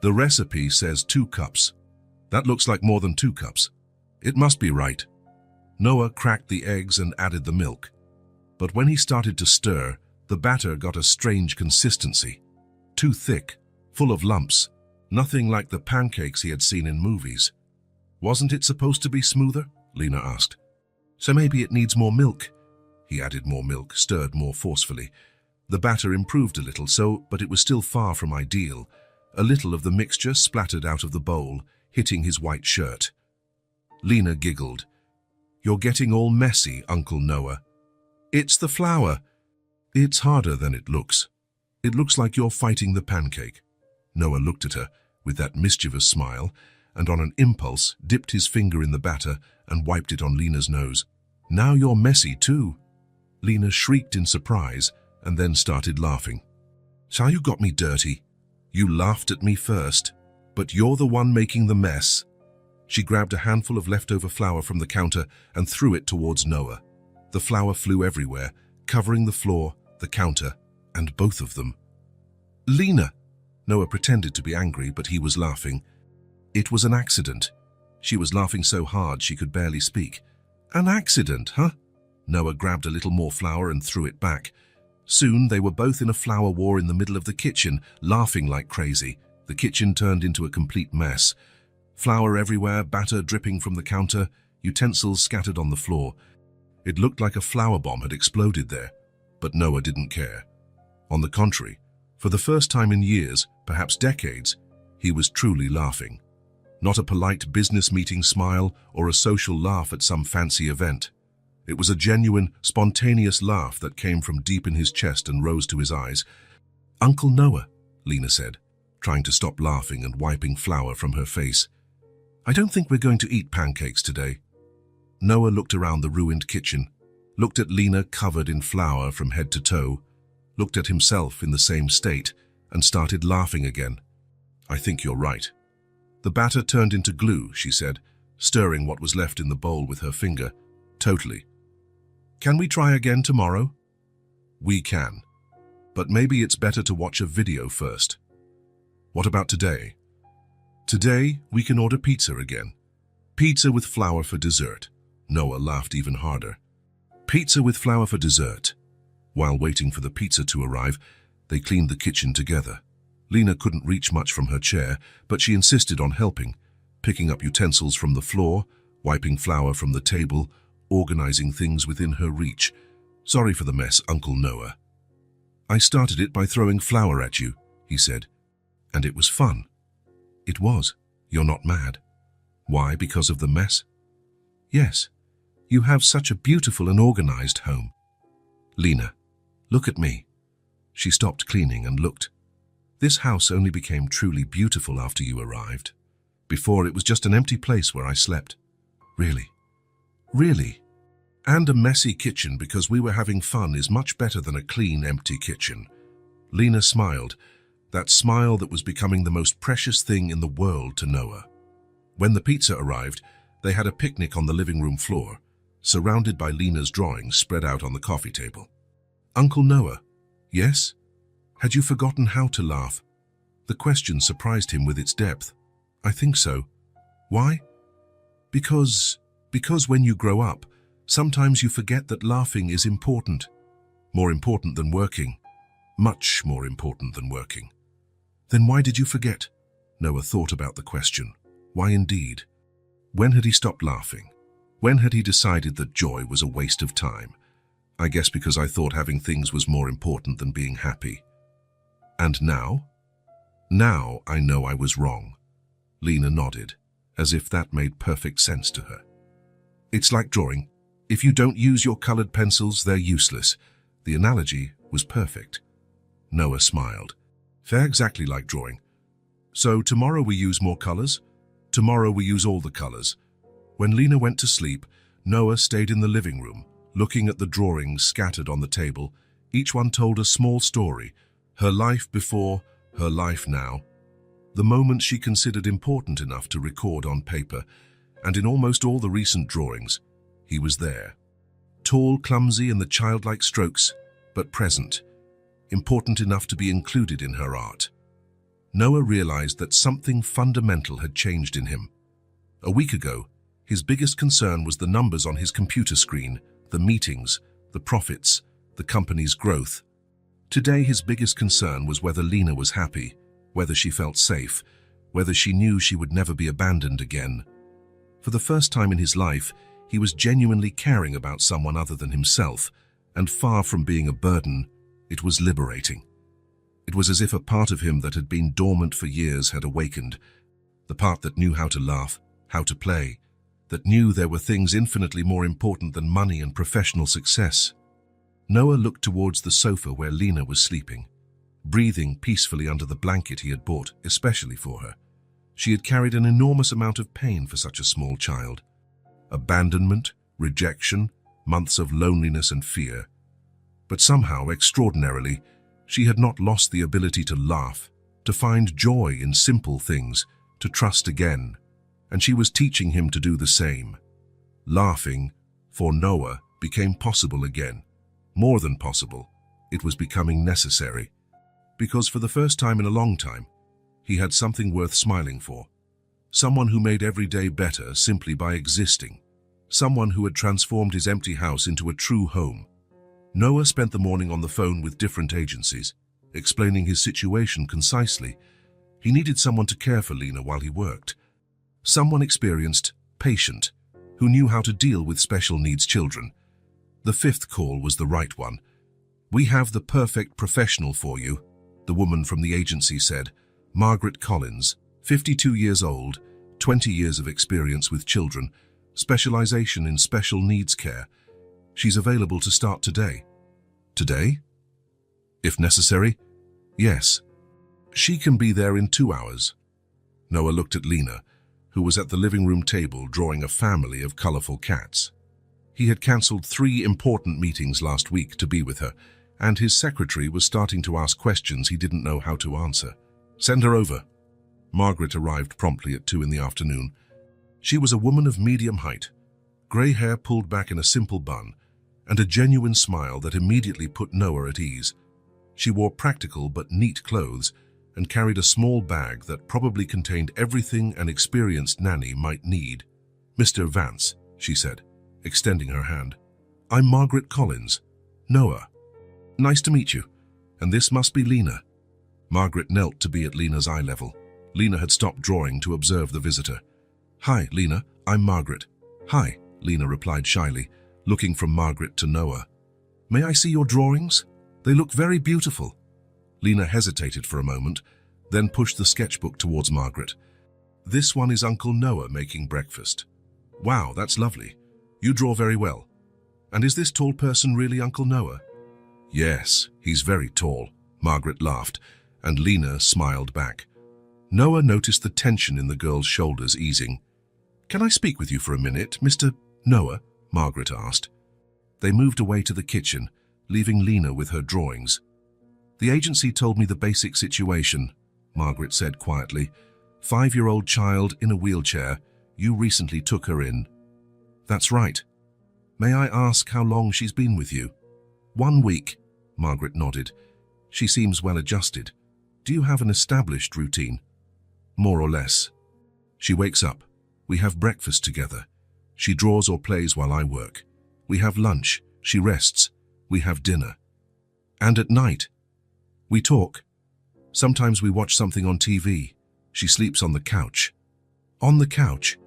"The recipe says 2 cups. That looks like more than 2 cups. It must be right." Noah cracked the eggs and added the milk. But when he started to stir, the batter got a strange consistency. Too thick, full of lumps, nothing like the pancakes he had seen in movies. "Wasn't it supposed to be smoother?" Lena asked. "So maybe it needs more milk." He added more milk, stirred more forcefully. The batter improved a little, but it was still far from ideal. A little of the mixture splattered out of the bowl, hitting his white shirt. Lena giggled. "You're getting all messy, Uncle Noah." "It's the flour." "It's harder than it looks. It looks like you're fighting the pancake." Noah looked at her with that mischievous smile, and on an impulse dipped his finger in the batter and wiped it on Lena's nose. "Now you're messy too." Lena shrieked in surprise and then started laughing. "So you got me dirty? You laughed at me first, but you're the one making the mess." She grabbed a handful of leftover flour from the counter and threw it towards Noah. The flour flew everywhere, covering the floor, the counter, and both of them. "Lena!" Noah pretended to be angry, but he was laughing. It was an accident. She was laughing so hard she could barely speak. An accident, huh? Noah grabbed a little more flour and threw it back. Soon they were both in a flour war in the middle of the kitchen, laughing like crazy. The kitchen turned into a complete mess. Flour everywhere, batter dripping from the counter, utensils scattered on the floor. It looked like a flour bomb had exploded there, but Noah didn't care. On the contrary, for the first time in years, perhaps decades, he was truly laughing. Not a polite business meeting smile or a social laugh at some fancy event. It was a genuine, spontaneous laugh that came from deep in his chest and rose to his eyes. "Uncle Noah," Lena said, trying to stop laughing and wiping flour from her face. "I don't think we're going to eat pancakes today." Noah looked around the ruined kitchen, looked at Lena covered in flour from head to toe, looked at himself in the same state, and started laughing again. "I think you're right." "The batter turned into glue," she said, stirring what was left in the bowl with her finger. "Totally. Can we try again tomorrow?" "We can. But maybe it's better to watch a video first." "What about today?" "Today, we can order pizza again. Pizza with flour for dessert." Noah laughed even harder. "Pizza with flour for dessert." While waiting for the pizza to arrive, they cleaned the kitchen together. Lena couldn't reach much from her chair, but she insisted on helping, picking up utensils from the floor, wiping flour from the table, organizing things within her reach. "Sorry for the mess, Uncle Noah." "I started it by throwing flour at you," he said. "And it was fun." "It was. You're not mad." "Why, because of the mess?" "Yes. You have such a beautiful and organized home." "Lena, look at me." She stopped cleaning and looked. "This house only became truly beautiful after you arrived. Before, it was just an empty place where I slept." "Really?" "Really. And a messy kitchen because we were having fun is much better than a clean, empty kitchen." Lena smiled, that smile that was becoming the most precious thing in the world to Noah. When the pizza arrived, they had a picnic on the living room floor, surrounded by Lena's drawings spread out on the coffee table. "Uncle Noah." "Yes?" "Had you forgotten how to laugh?" The question surprised him with its depth. "I think so." "Why?" Because when you grow up, sometimes you forget that laughing is important. More important than working. Much more important than working." "Then why did you forget?" Noah thought about the question. Why indeed? When had he stopped laughing? When had he decided that joy was a waste of time? I guess because I thought having things was more important than being happy. And now? Now I know I was wrong. Lena nodded, as if that made perfect sense to her. "It's like drawing. If you don't use your colored pencils, they're useless." The analogy was perfect. Noah smiled. "Fair, exactly like drawing. So tomorrow we use more colors? Tomorrow we use all the colors." When Lena went to sleep, Noah stayed in the living room, looking at the drawings scattered on the table. Each one told a small story, her life before, her life now. The moments she considered important enough to record on paper, and in almost all the recent drawings, he was there. Tall, clumsy, and the childlike strokes, but present, important enough to be included in her art. Noah realized that something fundamental had changed in him. A week ago, his biggest concern was the numbers on his computer screen, the meetings, the profits, the company's growth. Today, his biggest concern was whether Lena was happy, whether she felt safe, whether she knew she would never be abandoned again. For the first time in his life, he was genuinely caring about someone other than himself, and far from being a burden, it was liberating. It was as if a part of him that had been dormant for years had awakened, the part that knew how to laugh, how to play, that knew there were things infinitely more important than money and professional success. Noah looked towards the sofa where Lena was sleeping, breathing peacefully under the blanket he had bought especially for her. She had carried an enormous amount of pain for such a small child. Abandonment, rejection, months of loneliness and fear. But somehow, extraordinarily, she had not lost the ability to laugh, to find joy in simple things, to trust again. And she was teaching him to do the same. Laughing, for Noah, became possible again. More than possible, it was becoming necessary. Because for the first time in a long time, he had something worth smiling for. Someone who made every day better simply by existing. Someone who had transformed his empty house into a true home. Noah spent the morning on the phone with different agencies, explaining his situation concisely. He needed someone to care for Lena while he worked. Someone experienced, patient, who knew how to deal with special needs children. The fifth call was the right one. "We have the perfect professional for you," the woman from the agency said. Margaret Collins, 52 years old, 20 years of experience with children, specialization in special needs care. She's available to start today. Today? If necessary? Yes. She can be there in 2 hours. Noah looked at Lena, who was at the living room table drawing a family of colorful cats. He had cancelled 3 important meetings last week to be with her, and his secretary was starting to ask questions he didn't know how to answer. "Send her over." Margaret arrived promptly at 2 in the afternoon. She was a woman of medium height, grey hair pulled back in a simple bun, and a genuine smile that immediately put Noah at ease. She wore practical but neat clothes and carried a small bag that probably contained everything an experienced nanny might need. "Mr. Vance," she said, extending her hand. "I'm Margaret Collins. Noah. Nice to meet you. And this must be Lena." Margaret knelt to be at Lena's eye level. Lena had stopped drawing to observe the visitor. "Hi, Lena. I'm Margaret." "Hi," Lena replied shyly, looking from Margaret to Noah. "May I see your drawings? They look very beautiful." Lena hesitated for a moment, then pushed the sketchbook towards Margaret. "This one is Uncle Noah making breakfast." "Wow, that's lovely. You draw very well. And is this tall person really Uncle Noah?" "Yes, he's very tall," Margaret laughed, and Lena smiled back. Noah noticed the tension in the girl's shoulders easing. "Can I speak with you for a minute, Mr. Noah?" Margaret asked. They moved away to the kitchen, leaving Lena with her drawings. "The agency told me the basic situation," Margaret said quietly. 5-year-old child in a wheelchair. You recently took her in." "That's right. May I ask how long she's been with you?" 1 week, Margaret nodded. "She seems well adjusted. Do you have an established routine?" "More or less. She wakes up. We have breakfast together. She draws or plays while I work. We have lunch. She rests. We have dinner. And at night, we talk. Sometimes we watch something on TV. She sleeps on the couch." "On the couch?"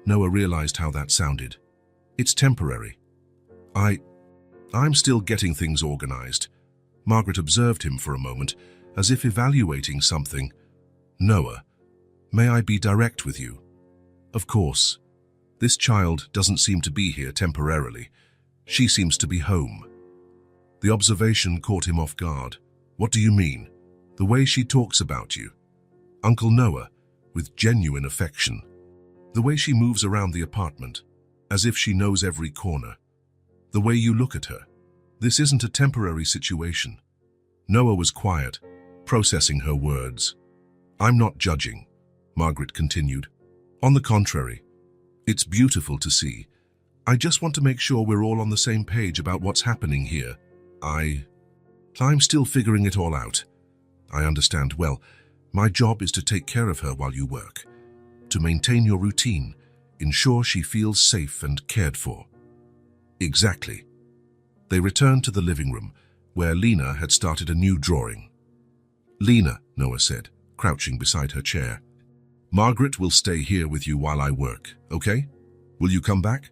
Noah realized how that sounded. "It's temporary. I'm still getting things organized." Margaret observed him for a moment, as if evaluating something. "Noah, may I be direct with you?" "Of course. This child doesn't seem to be here temporarily. She seems to be home." The observation caught him off guard. "What do you mean?" "The way she talks about you, Uncle Noah, with genuine affection. The way she moves around the apartment, as if she knows every corner. The way you look at her. This isn't a temporary situation." Noah was quiet, processing her words. "I'm not judging," Margaret continued. "On the contrary, it's beautiful to see. I just want to make sure we're all on the same page about what's happening here. I'm still figuring it all out. I understand well. My job is to take care of her while you work, to maintain your routine, ensure she feels safe and cared for." "Exactly." They returned to the living room, where Lena had started a new drawing. "Lena," Noah said, crouching beside her chair, "Margaret will stay here with you while I work, okay? Will you come back?"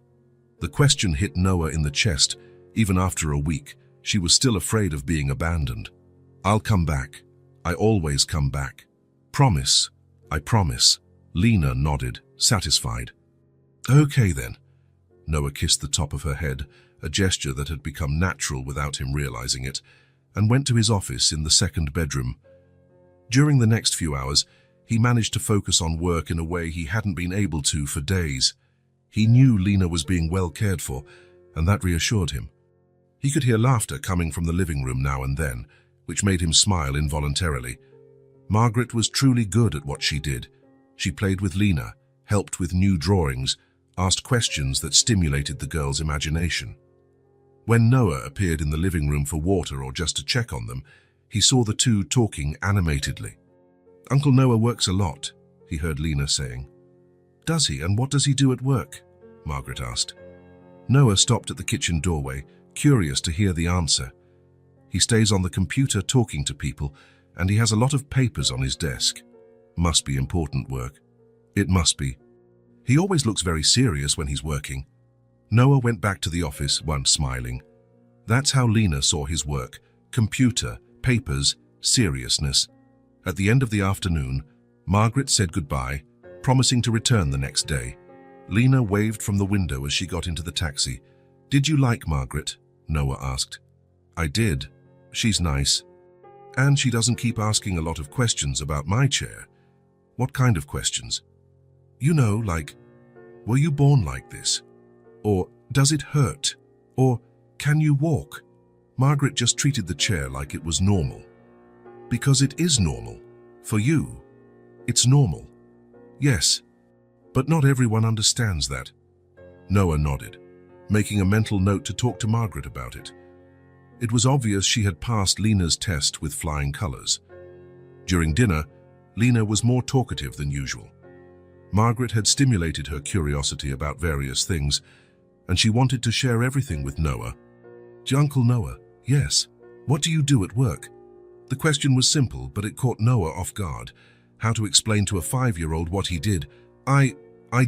The question hit Noah in the chest. Even after a week, she was still afraid of being abandoned. "I'll come back. I always come back. Promise. I promise." Lena nodded, satisfied. "Okay then." Noah kissed the top of her head, a gesture that had become natural without him realizing it, and went to his office in the second bedroom. During the next few hours, he managed to focus on work in a way he hadn't been able to for days. He knew Lena was being well cared for, and that reassured him. He could hear laughter coming from the living room now and then, which made him smile involuntarily. Margaret was truly good at what she did. She played with Lena, helped with new drawings, asked questions that stimulated the girl's imagination. When Noah appeared in the living room for water or just to check on them, he saw the two talking animatedly. Uncle Noah works a lot, he heard Lena saying. Does he, and what does he do at work? Margaret asked. Noah stopped at the kitchen doorway, curious to hear the answer. He stays on the computer talking to people, and he has a lot of papers on his desk. Must be important work. It must be. He always looks very serious when he's working. Noah went back to the office, once smiling. That's how Lena saw his work. Computer, papers, seriousness. At the end of the afternoon, Margaret said goodbye, promising to return the next day. Lena waved from the window as she got into the taxi. Did you like Margaret? Noah asked. I did. She's nice. And she doesn't keep asking a lot of questions about my chair. What kind of questions? You know, like, were you born like this? Or does it hurt? Or can you walk? Margaret just treated the chair like it was normal. Because it is normal. For you, it's normal. Yes, but not everyone understands that. Noah nodded, making a mental note to talk to Margaret about it. It was obvious she had passed Lena's test with flying colors. During dinner, Lena was more talkative than usual. Margaret had stimulated her curiosity about various things, and she wanted to share everything with Noah. Uncle Noah, yes, what do you do at work? The question was simple, but it caught Noah off guard. How to explain to a 5-year-old what he did? I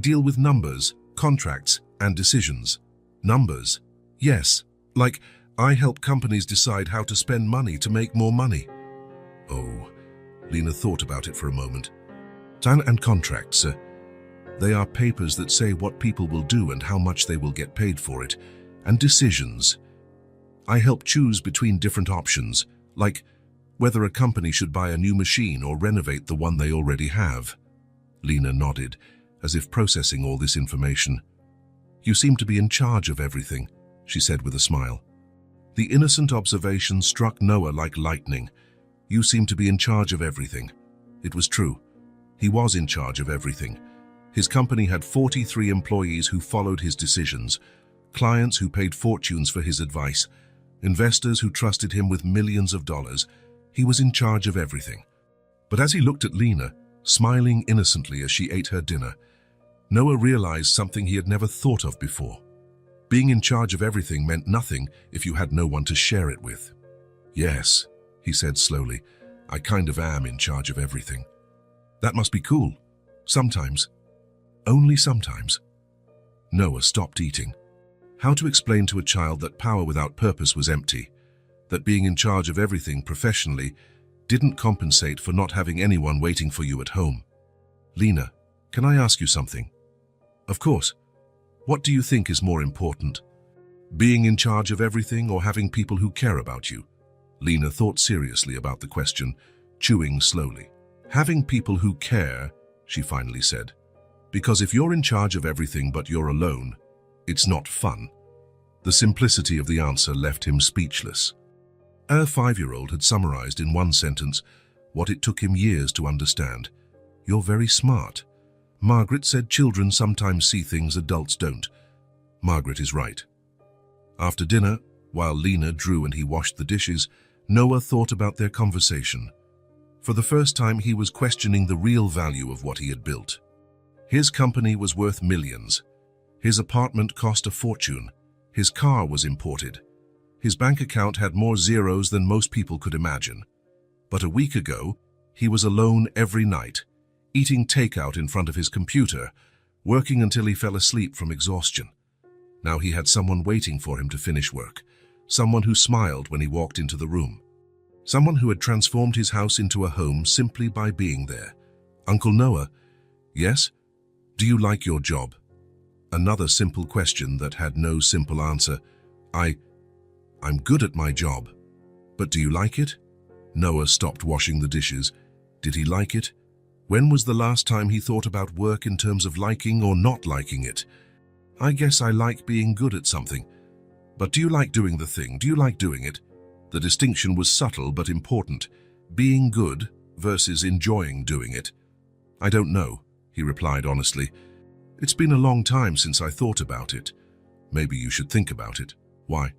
deal with numbers, contracts, and decisions. Numbers? Yes, like I help companies decide how to spend money to make more money. Oh, Lena thought about it for a moment. And contracts, they are papers that say what people will do and how much they will get paid for it. And decisions. I help choose between different options, like whether a company should buy a new machine or renovate the one they already have. Lena nodded, as if processing all this information. You seem to be in charge of everything, she said with a smile. The innocent observation struck Noah like lightning. You seem to be in charge of everything. It was true. He was in charge of everything. His company had 43 employees who followed his decisions, clients who paid fortunes for his advice, investors who trusted him with millions of dollars. He was in charge of everything. But as he looked at Lena, smiling innocently as she ate her dinner, Noah realized something he had never thought of before. Being in charge of everything meant nothing if you had no one to share it with. Yes, he said slowly, I kind of am in charge of everything. That must be cool. Sometimes. Only sometimes. Noah stopped eating. How to explain to a child that power without purpose was empty, that being in charge of everything professionally didn't compensate for not having anyone waiting for you at home? Lena, can I ask you something? Of course. What do you think is more important? Being in charge of everything or having people who care about you? Lena thought seriously about the question, chewing slowly. Having people who care, she finally said. Because if you're in charge of everything but you're alone, it's not fun. The simplicity of the answer left him speechless. Her 5-year-old had summarized in one sentence what it took him years to understand. You're very smart. Margaret said children sometimes see things adults don't. Margaret is right. After dinner, while Lena drew and he washed the dishes, Noah thought about their conversation. For the first time, he was questioning the real value of what he had built. His company was worth millions. His apartment cost a fortune. His car was imported. His bank account had more zeros than most people could imagine. But a week ago, he was alone every night, eating takeout in front of his computer, working until he fell asleep from exhaustion. Now he had someone waiting for him to finish work, someone who smiled when he walked into the room, someone who had transformed his house into a home simply by being there. Uncle Noah, yes? Do you like your job? Another simple question that had no simple answer. I'm good at my job. But do you like it? Noah stopped washing the dishes. Did he like it? When was the last time he thought about work in terms of liking or not liking it? I guess I like being good at something. But do you like doing the thing? Do you like doing it? The distinction was subtle but important. Being good versus enjoying doing it. I don't know, he replied honestly. It's been a long time since I thought about it. Maybe you should think about it. Why?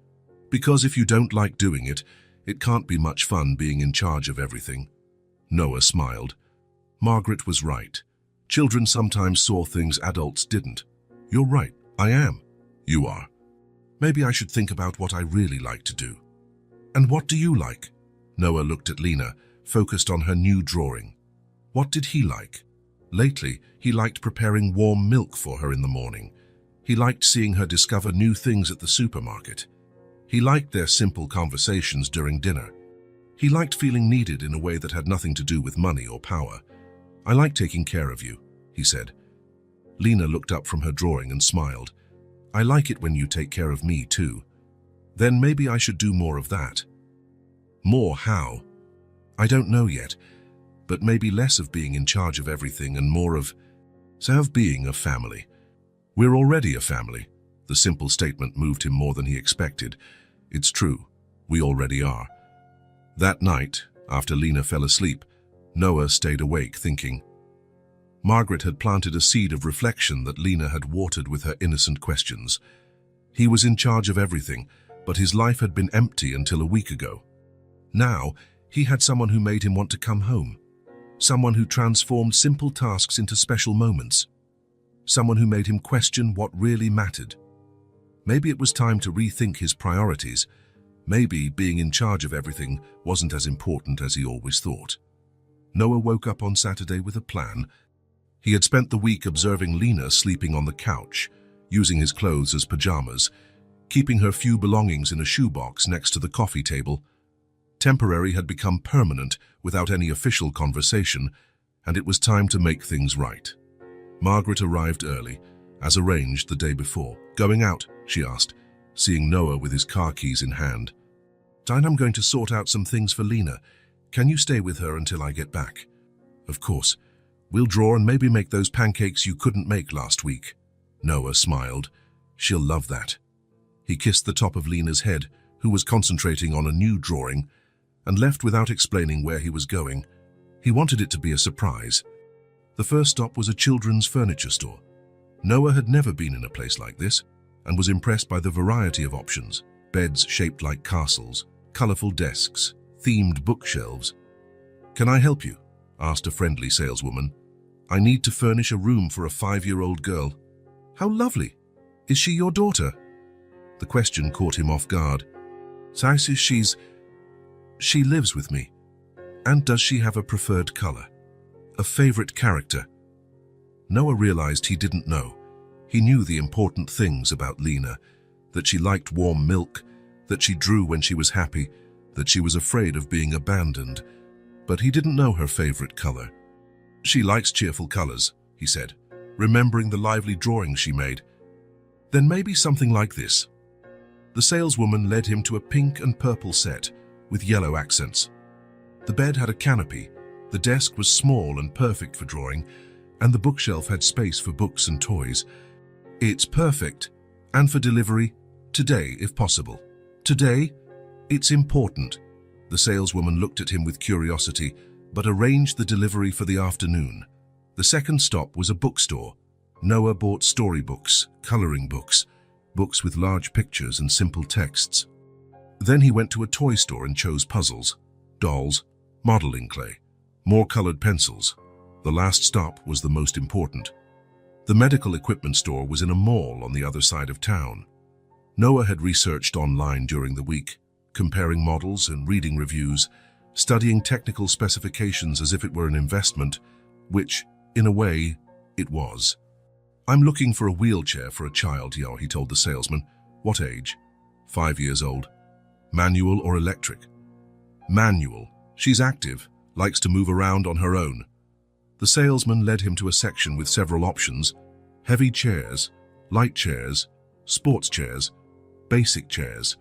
Because if you don't like doing it, it can't be much fun being in charge of everything. Noah smiled. Margaret was right. Children sometimes saw things adults didn't. You're right, I am. You are. Maybe I should think about what I really like to do. And what do you like? Noah looked at Lena, focused on her new drawing. What did he like? Lately, he liked preparing warm milk for her in the morning. He liked seeing her discover new things at the supermarket. He liked their simple conversations during dinner. He liked feeling needed in a way that had nothing to do with money or power. I like taking care of you, he said. Lena looked up from her drawing and smiled. I like it when you take care of me too. Then maybe I should do more of that. More how? I don't know yet, but maybe less of being in charge of everything and more of being a family. We're already a family. The simple statement moved him more than he expected. It's true, we already are. That night, after Lena fell asleep, Noah stayed awake thinking. Margaret had planted a seed of reflection that Lena had watered with her innocent questions. He was in charge of everything, but his life had been empty until a week ago. Now, he had someone who made him want to come home. Someone who transformed simple tasks into special moments. Someone who made him question what really mattered. Maybe it was time to rethink his priorities. Maybe being in charge of everything wasn't as important as he always thought. Noah woke up on Saturday with a plan. He had spent the week observing Lena sleeping on the couch, using his clothes as pajamas, keeping her few belongings in a shoebox next to the coffee table. Temporary had become permanent without any official conversation, and it was time to make things right. Margaret arrived early, as arranged the day before. Going out, she asked, seeing Noah with his car keys in hand. I'm going to sort out some things for Lena. Can you stay with her until I get back? Of course. We'll draw and maybe make those pancakes you couldn't make last week. Noah smiled. She'll love that. He kissed the top of Lena's head, who was concentrating on a new drawing, and left without explaining where he was going. He wanted it to be a surprise. The first stop was a children's furniture store. Noah had never been in a place like this, and was impressed by the variety of options. Beds shaped like castles, colorful desks, themed bookshelves. Can I help you? Asked a friendly saleswoman. I need to furnish a room for a 5-year-old girl. How lovely! Is she your daughter? The question caught him off guard. She lives with me. And does she have a preferred color? A favorite character? Noah realized he didn't know. He knew the important things about Lena, that she liked warm milk, that she drew when she was happy, that she was afraid of being abandoned, but he didn't know her favorite color. She likes cheerful colors, he said, remembering the lively drawings she made. Then maybe something like this. The saleswoman led him to a pink and purple set with yellow accents. The bed had a canopy, the desk was small and perfect for drawing, and the bookshelf had space for books and toys. It's perfect, and for delivery, today if possible. Today? It's important. The saleswoman looked at him with curiosity, but arranged the delivery for the afternoon. The second stop was a bookstore. Noah bought storybooks, coloring books, books with large pictures and simple texts. Then he went to a toy store and chose puzzles, dolls, modeling clay, more colored pencils. The last stop was the most important. The medical equipment store was in a mall on the other side of town. Noah had researched online during the week, comparing models and reading reviews, studying technical specifications as if it were an investment, which, in a way, it was. I'm looking for a wheelchair for a child, he told the salesman. What age? 5 years old. Manual or electric? Manual. She's active, likes to move around on her own. The salesman led him to a section with several options: heavy chairs, light chairs, sports chairs, basic chairs.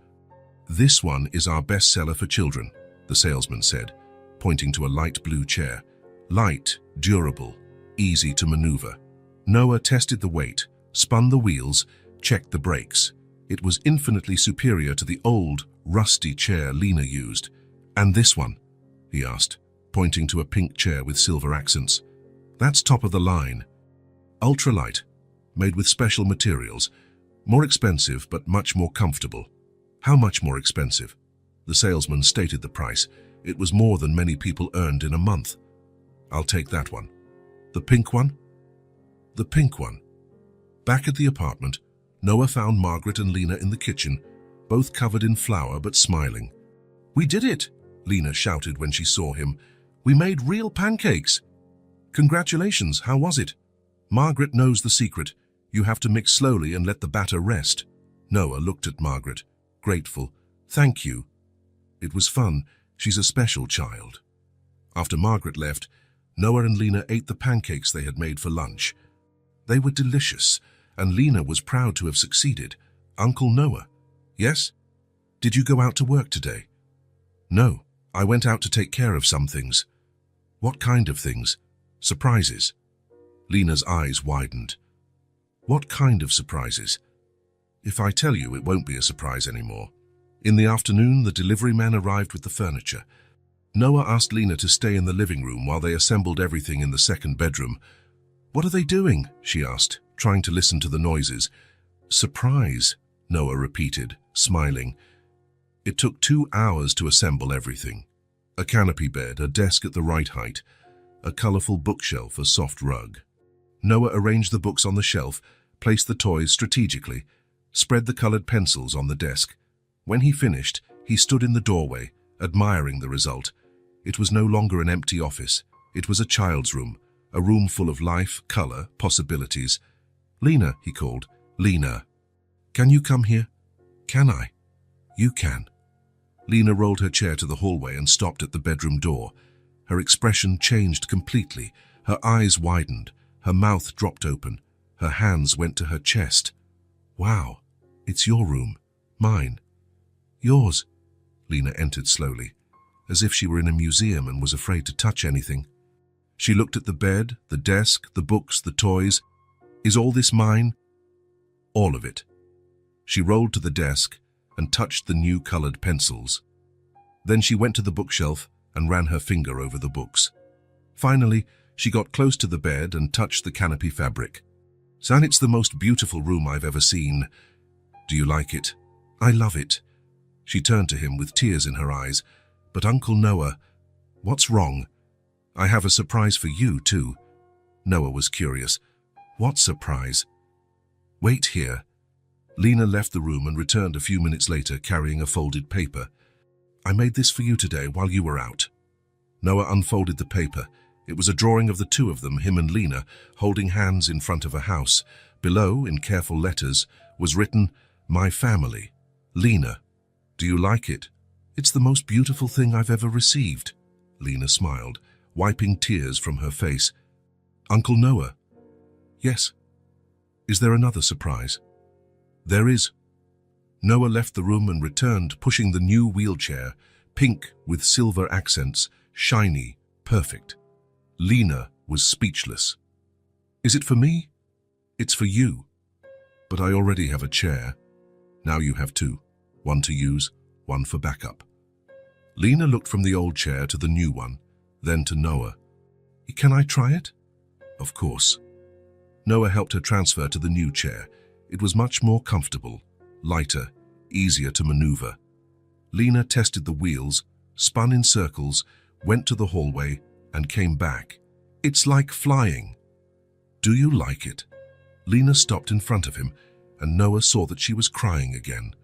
This one is our bestseller for children, the salesman said, pointing to a light blue chair. Light, durable, easy to maneuver. Noah tested the weight, spun the wheels, checked the brakes. It was infinitely superior to the old, rusty chair Lena used. And this one? He asked, pointing to a pink chair with silver accents. That's top of the line. Ultralight, made with special materials. More expensive, but much more comfortable. How much more expensive? The salesman stated the price. It was more than many people earned in a month. I'll take that one. The pink one? The pink one. Back at the apartment, Noah found Margaret and Lena in the kitchen, both covered in flour but smiling. "We did it!" Lena shouted when she saw him. "We made real pancakes!" "Congratulations, how was it?" "Margaret knows the secret. You have to mix slowly and let the batter rest." Noah looked at Margaret, grateful. "Thank you." "It was fun. She's a special child." After Margaret left, Noah and Lena ate the pancakes they had made for lunch. They were delicious, and Lena was proud to have succeeded. "Uncle Noah." "Yes?" "Did you go out to work today?" "No, I went out to take care of some things." "What kind of things?" "Surprises." Lena's eyes widened. "What kind of surprises?" "If I tell you, it won't be a surprise anymore." In the afternoon, the delivery man arrived with the furniture. Noah asked Lena to stay in the living room while they assembled everything in the second bedroom. "What are they doing?" she asked, trying to listen to the noises. "Surprise," Noah repeated, smiling. It took 2 hours to assemble everything. A canopy bed, a desk at the right height, a colorful bookshelf, a soft rug. Noah arranged the books on the shelf, placed the toys strategically, spread the colored pencils on the desk. When he finished, he stood in the doorway, admiring the result. It was no longer an empty office. It was a child's room, a room full of life, color, possibilities. "Lena," he called. "Lena. Can you come here?" "Can I?" "You can." Lena rolled her chair to the hallway and stopped at the bedroom door. Her expression changed completely. Her eyes widened. Her mouth dropped open. Her hands went to her chest. "Wow, it's your room. Mine." "Yours." Lena entered slowly, as if she were in a museum and was afraid to touch anything. She looked at the bed, the desk, the books, the toys. "Is all this mine?" "All of it." She rolled to the desk and touched the new colored pencils. Then she went to the bookshelf and ran her finger over the books. Finally, she got close to the bed and touched the canopy fabric. "San, it's the most beautiful room I've ever seen. Do you like it?" "I love it." She turned to him with tears in her eyes. "But Uncle Noah, what's wrong?" "I have a surprise for you, too." Noah was curious. "What surprise?" "Wait here." Lena left the room and returned a few minutes later carrying a folded paper. "I made this for you today while you were out." Noah unfolded the paper. It was a drawing of the two of them, him and Lena, holding hands in front of a house. Below, in careful letters, was written, "My family. Lena. Do you like it?" "It's the most beautiful thing I've ever received." Lena smiled, wiping tears from her face. "Uncle Noah." "Yes." "Is there another surprise?" "There is." Noah left the room and returned, pushing the new wheelchair, pink with silver accents, shiny, perfect. Lena was speechless. "Is it for me?" "It's for you. But I already have a chair. Now you have two. One to use, one for backup." Lena looked from the old chair to the new one, then to Noah. "Can I try it?" "Of course." Noah helped her transfer to the new chair. It was much more comfortable, lighter, easier to maneuver. Lena tested the wheels, spun in circles, went to the hallway, and came back. "It's like flying." "Do you like it?" Lena stopped in front of him, and Noah saw that she was crying again.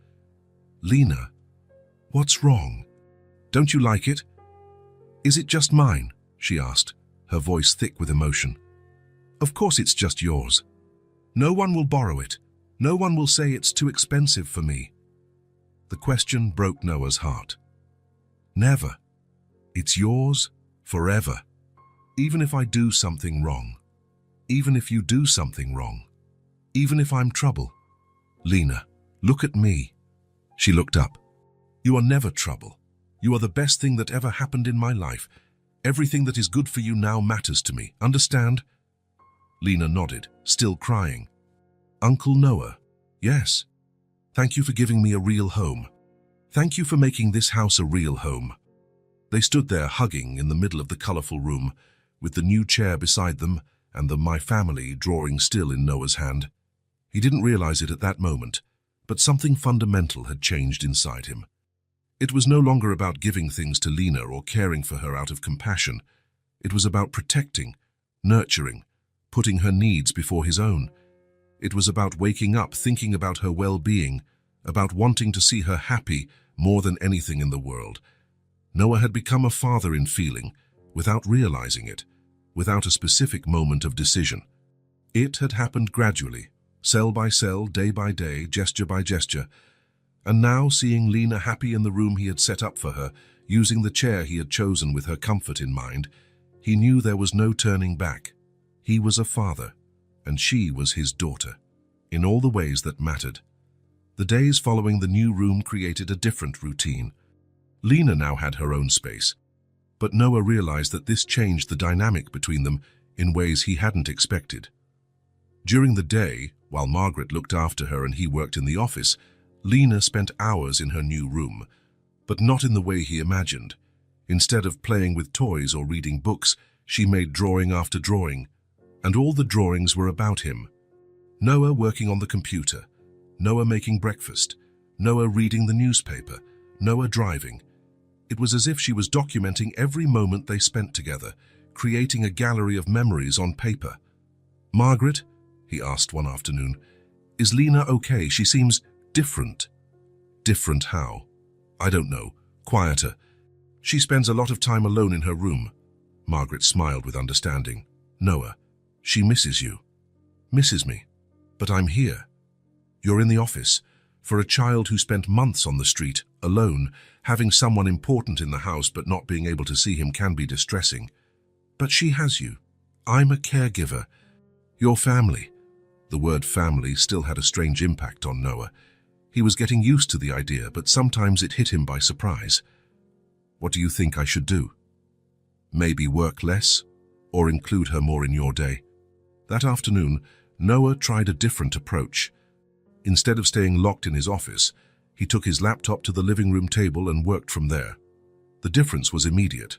"Lena, what's wrong? Don't you like it?" "Is it just mine?" she asked, her voice thick with emotion. "Of course it's just yours. No one will borrow it. No one will say it's too expensive for me." The question broke Noah's heart. "Never. It's yours forever. Even if I do something wrong. Even if you do something wrong. Even if I'm trouble. Lena, look at me." She looked up. "You are never trouble. You are the best thing that ever happened in my life. Everything that is good for you now matters to me. Understand?" Lena nodded, still crying. "Uncle Noah." "Yes. Thank you for giving me a real home. Thank you for making this house a real home." They stood there hugging in the middle of the colorful room, with the new chair beside them and the "My Family" drawing still in Noah's hand. He didn't realize it at that moment, but something fundamental had changed inside him. It was no longer about giving things to Lena or caring for her out of compassion. It was about protecting, nurturing, putting her needs before his own. It was about waking up thinking about her well-being, about wanting to see her happy more than anything in the world. Noah had become a father in feeling, without realizing it, without a specific moment of decision. It had happened gradually, cell by cell, day by day, gesture by gesture. And now, seeing Lena happy in the room he had set up for her, using the chair he had chosen with her comfort in mind, he knew there was no turning back. He was a father, and she was his daughter, in all the ways that mattered. The days following the new room created a different routine. Lena now had her own space, but Noah realized that this changed the dynamic between them in ways he hadn't expected. During the day, while Margaret looked after her and he worked in the office, Lena spent hours in her new room, but not in the way he imagined. Instead of playing with toys or reading books, she made drawing after drawing, and all the drawings were about him. Noah working on the computer, Noah making breakfast, Noah reading the newspaper, Noah driving. It was as if she was documenting every moment they spent together, creating a gallery of memories on paper. "Margaret," he asked one afternoon, "is Lena okay? She seems different." "Different how?" "I don't know. Quieter. She spends a lot of time alone in her room." Margaret smiled with understanding. "Noah, she misses you." "Misses me? But I'm here." "You're in the office. For a child who spent months on the street, alone, having someone important in the house but not being able to see him can be distressing. But she has you. I'm a caregiver. Your family." The word family still had a strange impact on Noah. He was getting used to the idea, but sometimes it hit him by surprise. "What do you think I should do? Maybe work less, or include her more in your day?" That afternoon, Noah tried a different approach. Instead of staying locked in his office, he took his laptop to the living room table and worked from there. The difference was immediate.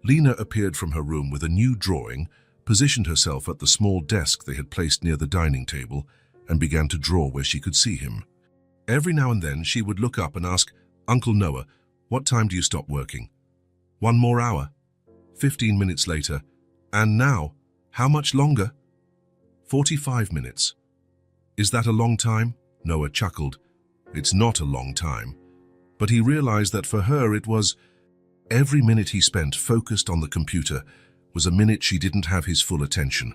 Lena appeared from her room with a new drawing, positioned herself at the small desk they had placed near the dining table, and began to draw where she could see him. Every now and then she would look up and ask, "Uncle Noah, what time do you stop working?" "1 more hour." 15 minutes later, "And now, how much longer?" 45 minutes. "Is that a long time?" Noah chuckled. "It's not a long time." But he realized that for her it was. Every minute he spent focused on the computer was a minute she didn't have his full attention.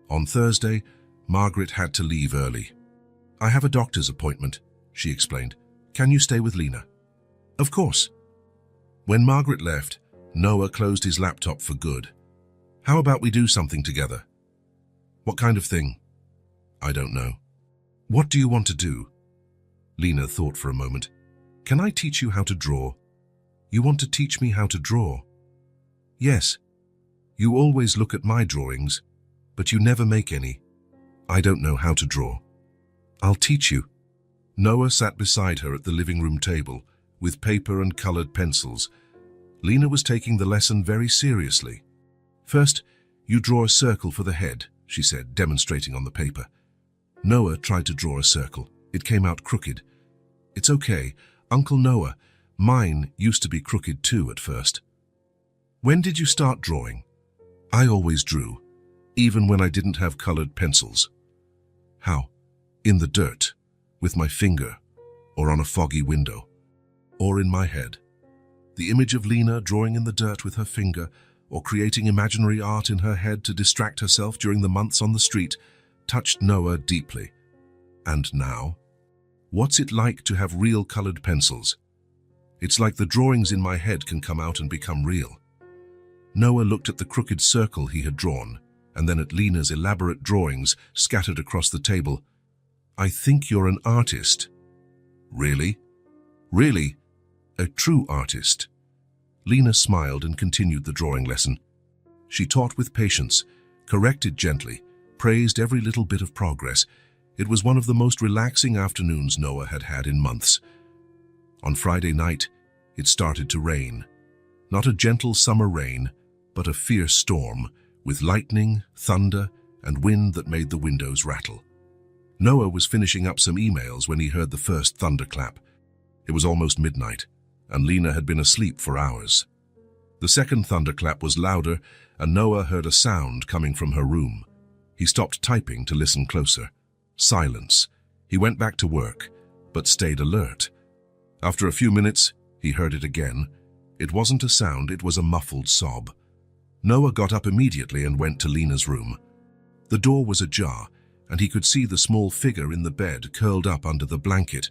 On Thursday, Margaret had to leave early. "I have a doctor's appointment," she explained. "Can you stay with Lena?" "Of course." When Margaret left, Noah closed his laptop for good. "How about we do something together?" "What kind of thing?" "I don't know." "What do you want to do?" Lena thought for a moment. "Can I teach you how to draw?" "You want to teach me how to draw?" "Yes. You always look at my drawings, but you never make any." "I don't know how to draw." "I'll teach you." Noah sat beside her at the living room table, with paper and colored pencils. Lena was taking the lesson very seriously. "First, you draw a circle for the head," she said, demonstrating on the paper. Noah tried to draw a circle. It came out crooked. "It's okay, Uncle Noah. Mine used to be crooked too at first." "When did you start drawing?" "I always drew, even when I didn't have colored pencils." "How?" "In the dirt, with my finger, or on a foggy window, or in my head." The image of Lena drawing in the dirt with her finger, or creating imaginary art in her head to distract herself during the months on the street, touched Noah deeply. And now? What's it like to have real colored pencils? "It's like the drawings in my head can come out and become real." Noah looked at the crooked circle he had drawn, and then at Lena's elaborate drawings scattered across the table. "I think you're an artist." "Really?" "Really, a true artist." Lena smiled and continued the drawing lesson. She taught with patience, corrected gently, praised every little bit of progress. It was one of the most relaxing afternoons Noah had had in months. On Friday night, it started to rain. Not a gentle summer rain, but a fierce storm, with lightning, thunder, and wind that made the windows rattle. Noah was finishing up some emails when he heard the first thunderclap. It was almost midnight, and Lena had been asleep for hours. The second thunderclap was louder, and Noah heard a sound coming from her room. He stopped typing to listen closer. Silence. He went back to work, but stayed alert. After a few minutes, he heard it again. It wasn't a sound, it was a muffled sob. Noah got up immediately and went to Lena's room. The door was ajar, and he could see the small figure in the bed curled up under the blanket.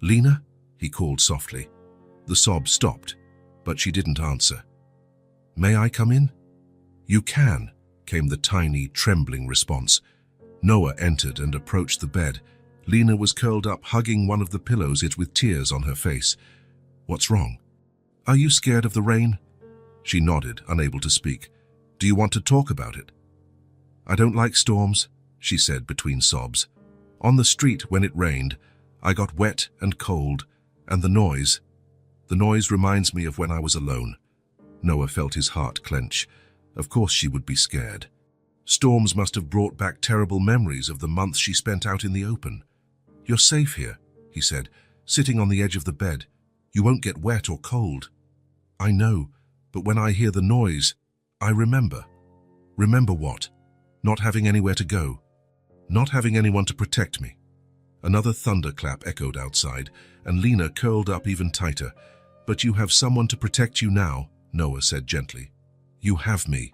"Lena?" he called softly. The sob stopped, but she didn't answer. "May I come in?" "You can," came the tiny, trembling response. Noah entered and approached the bed. Lena was curled up, hugging one of the pillows, it with tears on her face. "What's wrong? Are you scared of the rain?" She nodded, unable to speak. "Do you want to talk about it?" "I don't like storms," she said between sobs. "On the street, when it rained, I got wet and cold, and the noise reminds me of when I was alone." Noah felt his heart clench. Of course she would be scared. Storms must have brought back terrible memories of the months she spent out in the open. "You're safe here," he said, sitting on the edge of the bed. "You won't get wet or cold." "I know, but when I hear the noise, I remember." "Remember what?" "Not having anywhere to go. Not having anyone to protect me." Another thunderclap echoed outside, and Lena curled up even tighter. "But you have someone to protect you now," Noah said gently. "You have me.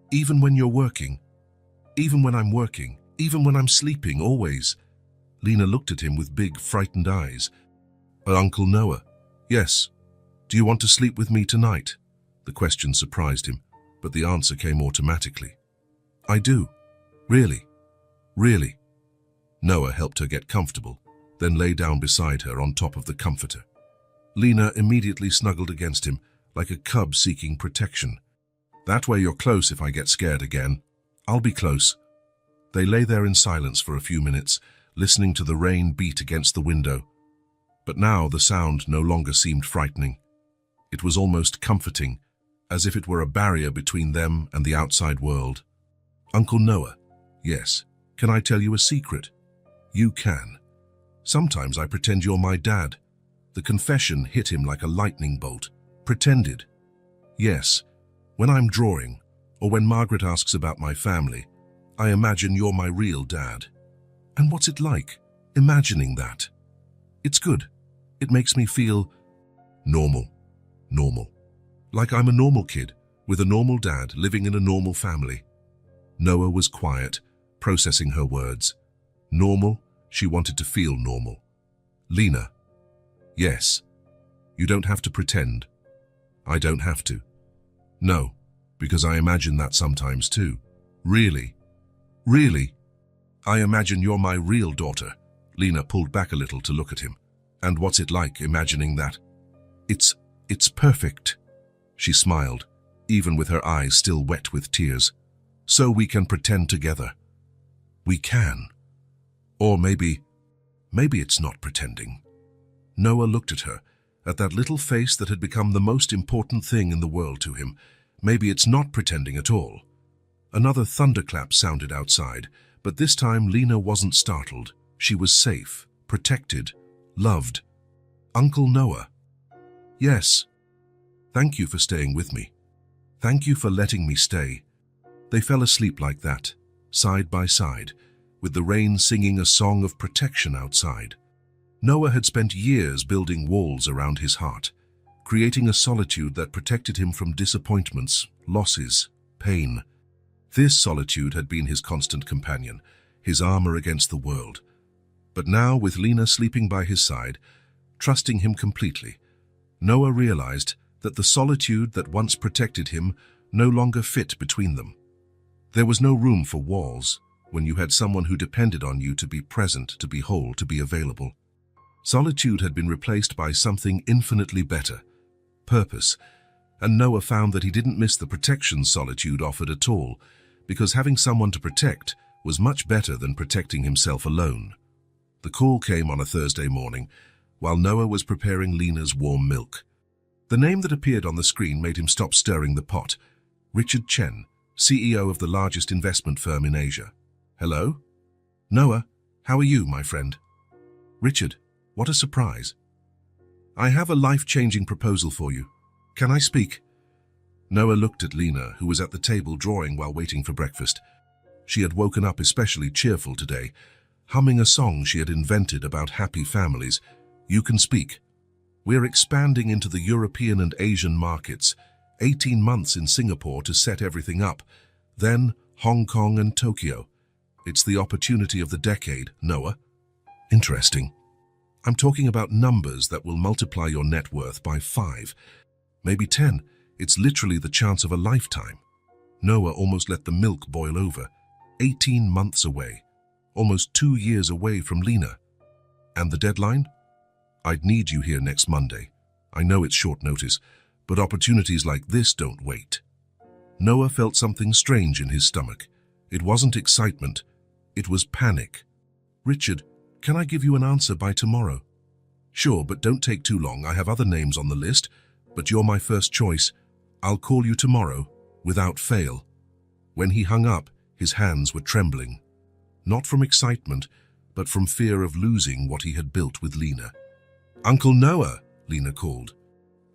Even when you're working. Even when I'm working. Even when I'm sleeping, always." Lena looked at him with big, frightened eyes. "Uncle Noah?" "Yes. Do you want to sleep with me tonight?" The question surprised him, but the answer came automatically. "I do. Really. Really." Noah helped her get comfortable, then lay down beside her on top of the comforter. Lena immediately snuggled against him, like a cub seeking protection. "That way you're close if I get scared again." "I'll be close." They lay there in silence for a few minutes, listening to the rain beat against the window. But now the sound no longer seemed frightening. It was almost comforting, as if it were a barrier between them and the outside world. "Uncle Noah." "Yes. Can I tell you a secret?" "You can. Sometimes I pretend you're my dad." The confession hit him like a lightning bolt. "Pretended?" "Yes. When I'm drawing, or when Margaret asks about my family, I imagine you're my real dad." "And what's it like, imagining that?" "It's good. It makes me feel normal. Normal. Like I'm a normal kid, with a normal dad living in a normal family." Noah was quiet, processing her words. Normal, she wanted to feel normal. "Lena." "Yes. You don't have to pretend." "I don't have to." "No, because I imagine that sometimes too." "Really? Really?" "I imagine you're my real daughter." Lena pulled back a little to look at him. "And what's it like, imagining that?" It's perfect." She smiled, even with her eyes still wet with tears. "So we can pretend together." "We can. Or maybe it's not pretending." Noah looked at her, at that little face that had become the most important thing in the world to him. Maybe it's not pretending at all. Another thunderclap sounded outside, but this time Lena wasn't startled. She was safe, protected, loved. "Uncle Noah." "Yes. Thank you for staying with me. Thank you for letting me stay." They fell asleep like that, side by side, with the rain singing a song of protection outside. Noah had spent years building walls around his heart, creating a solitude that protected him from disappointments, losses, pain. This solitude had been his constant companion, his armor against the world. But now, with Lena sleeping by his side, trusting him completely, Noah realized that the solitude that once protected him no longer fit between them. There was no room for walls when you had someone who depended on you to be present, to be whole, to be available. Solitude had been replaced by something infinitely better, purpose, and Noah found that he didn't miss the protection solitude offered at all, because having someone to protect was much better than protecting himself alone. The call came on a Thursday morning, while Noah was preparing Lena's warm milk. The name that appeared on the screen made him stop stirring the pot. Richard Chen, CEO of the largest investment firm in Asia. "Hello?" "Noah, how are you, my friend?" "Richard, what a surprise." "I have a life-changing proposal for you. Can I speak?" Noah looked at Lena, who was at the table drawing while waiting for breakfast. She had woken up especially cheerful today, humming a song she had invented about happy families. "You can speak. We're expanding into the European and Asian markets. 18 months in Singapore to set everything up. Then Hong Kong and Tokyo. It's the opportunity of the decade, Noah." "Interesting. I'm talking about numbers that will multiply your net worth by 5, maybe 10. It's literally the chance of a lifetime." Noah almost let the milk boil over. 18 months away. Almost 2 years away from Lena. "And the deadline? I'd need you here next Monday. I know it's short notice, but opportunities like this don't wait." Noah felt something strange in his stomach. It wasn't excitement. It was panic. "Richard, can I give you an answer by tomorrow?" "Sure, but don't take too long. I have other names on the list, but you're my first choice. I'll call you tomorrow, without fail." When he hung up, his hands were trembling. Not from excitement, but from fear of losing what he had built with Lena. "Uncle Noah," Lena called.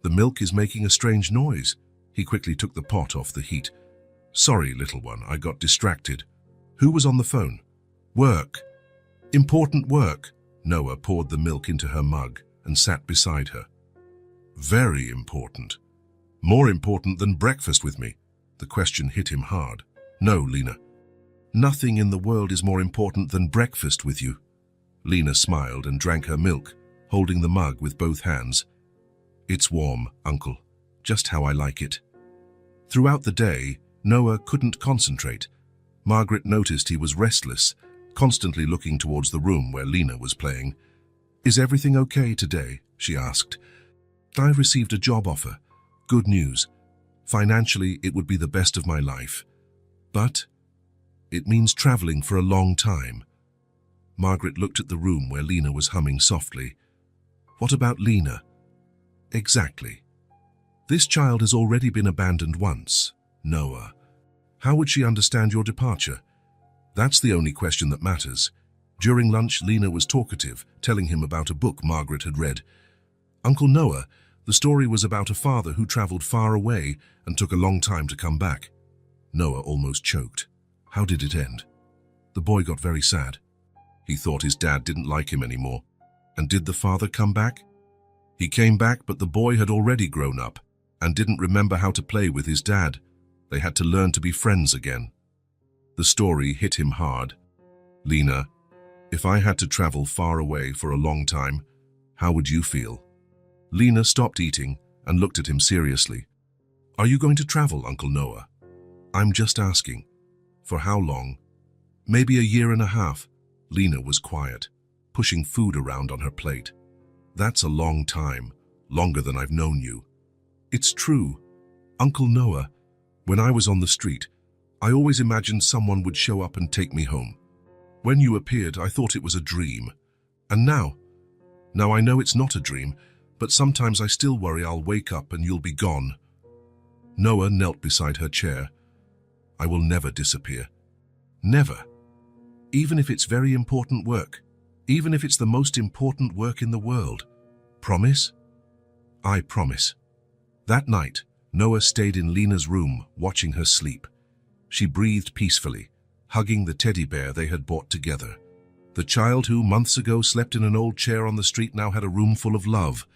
"The milk is making a strange noise." He quickly took the pot off the heat. "Sorry, little one, I got distracted." "Who was on the phone?" "Work. Important work." Noah poured the milk into her mug and sat beside her. "Very important. More important than breakfast with me." The question hit him hard. "No, Lena. Nothing in the world is more important than breakfast with you." Lena smiled and drank her milk, holding the mug with both hands. "It's warm, Uncle. Just how I like it." Throughout the day, Noah couldn't concentrate. Margaret noticed he was restless, constantly looking towards the room where Lena was playing. "Is everything okay today?" she asked. "I received a job offer. Good news. Financially, it would be the best of my life. But it means traveling for a long time." Margaret looked at the room where Lena was humming softly. "What about Lena?" "Exactly. This child has already been abandoned once, Noah. How would she understand your departure? That's the only question that matters." During lunch, Lena was talkative, telling him about a book Margaret had read. "Uncle Noah, the story was about a father who traveled far away and took a long time to come back." Noah almost choked. "How did it end?" "The boy got very sad. He thought his dad didn't like him anymore." "And did the father come back?" "He came back, but the boy had already grown up and didn't remember how to play with his dad. They had to learn to be friends again." The story hit him hard. "Lena, if I had to travel far away for a long time, how would you feel?" Lena stopped eating and looked at him seriously. "Are you going to travel, Uncle Noah?" "I'm just asking. For how long?" "Maybe a year and a half." Lena was quiet, pushing food around on her plate. "That's a long time, longer than I've known you." "It's true. Uncle Noah, when I was on the street, I always imagined someone would show up and take me home. When you appeared, I thought it was a dream. And now I know it's not a dream, but sometimes I still worry I'll wake up and you'll be gone." Noah knelt beside her chair. "I will never disappear. Never. Even if it's very important work. Even if it's the most important work in the world. Promise?" "I promise." That night, Noah stayed in Lena's room, watching her sleep. She breathed peacefully, hugging the teddy bear they had bought together. The child who, months ago, slept in an old chair on the street now had a room full of love.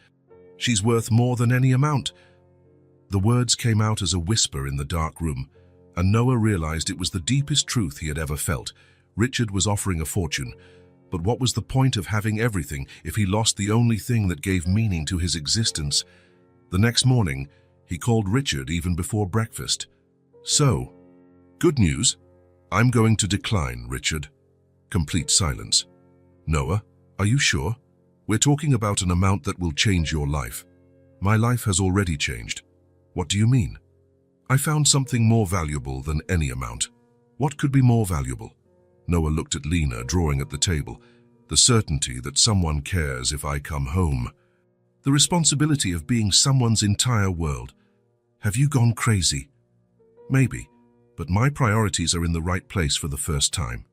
"She's worth more than any amount." The words came out as a whisper in the dark room, and Noah realized it was the deepest truth he had ever felt. Richard was offering a fortune, but what was the point of having everything if he lost the only thing that gave meaning to his existence? The next morning, he called Richard even before breakfast. "So, good news. I'm going to decline, Richard." Complete silence. "Noah, are you sure? We're talking about an amount that will change your life." "My life has already changed." "What do you mean?" "I found something more valuable than any amount." "What could be more valuable?" Noah looked at Lena, drawing at the table. "The certainty that someone cares if I come home. The responsibility of being someone's entire world. Have you gone crazy?" "Maybe, but my priorities are in the right place for the first time."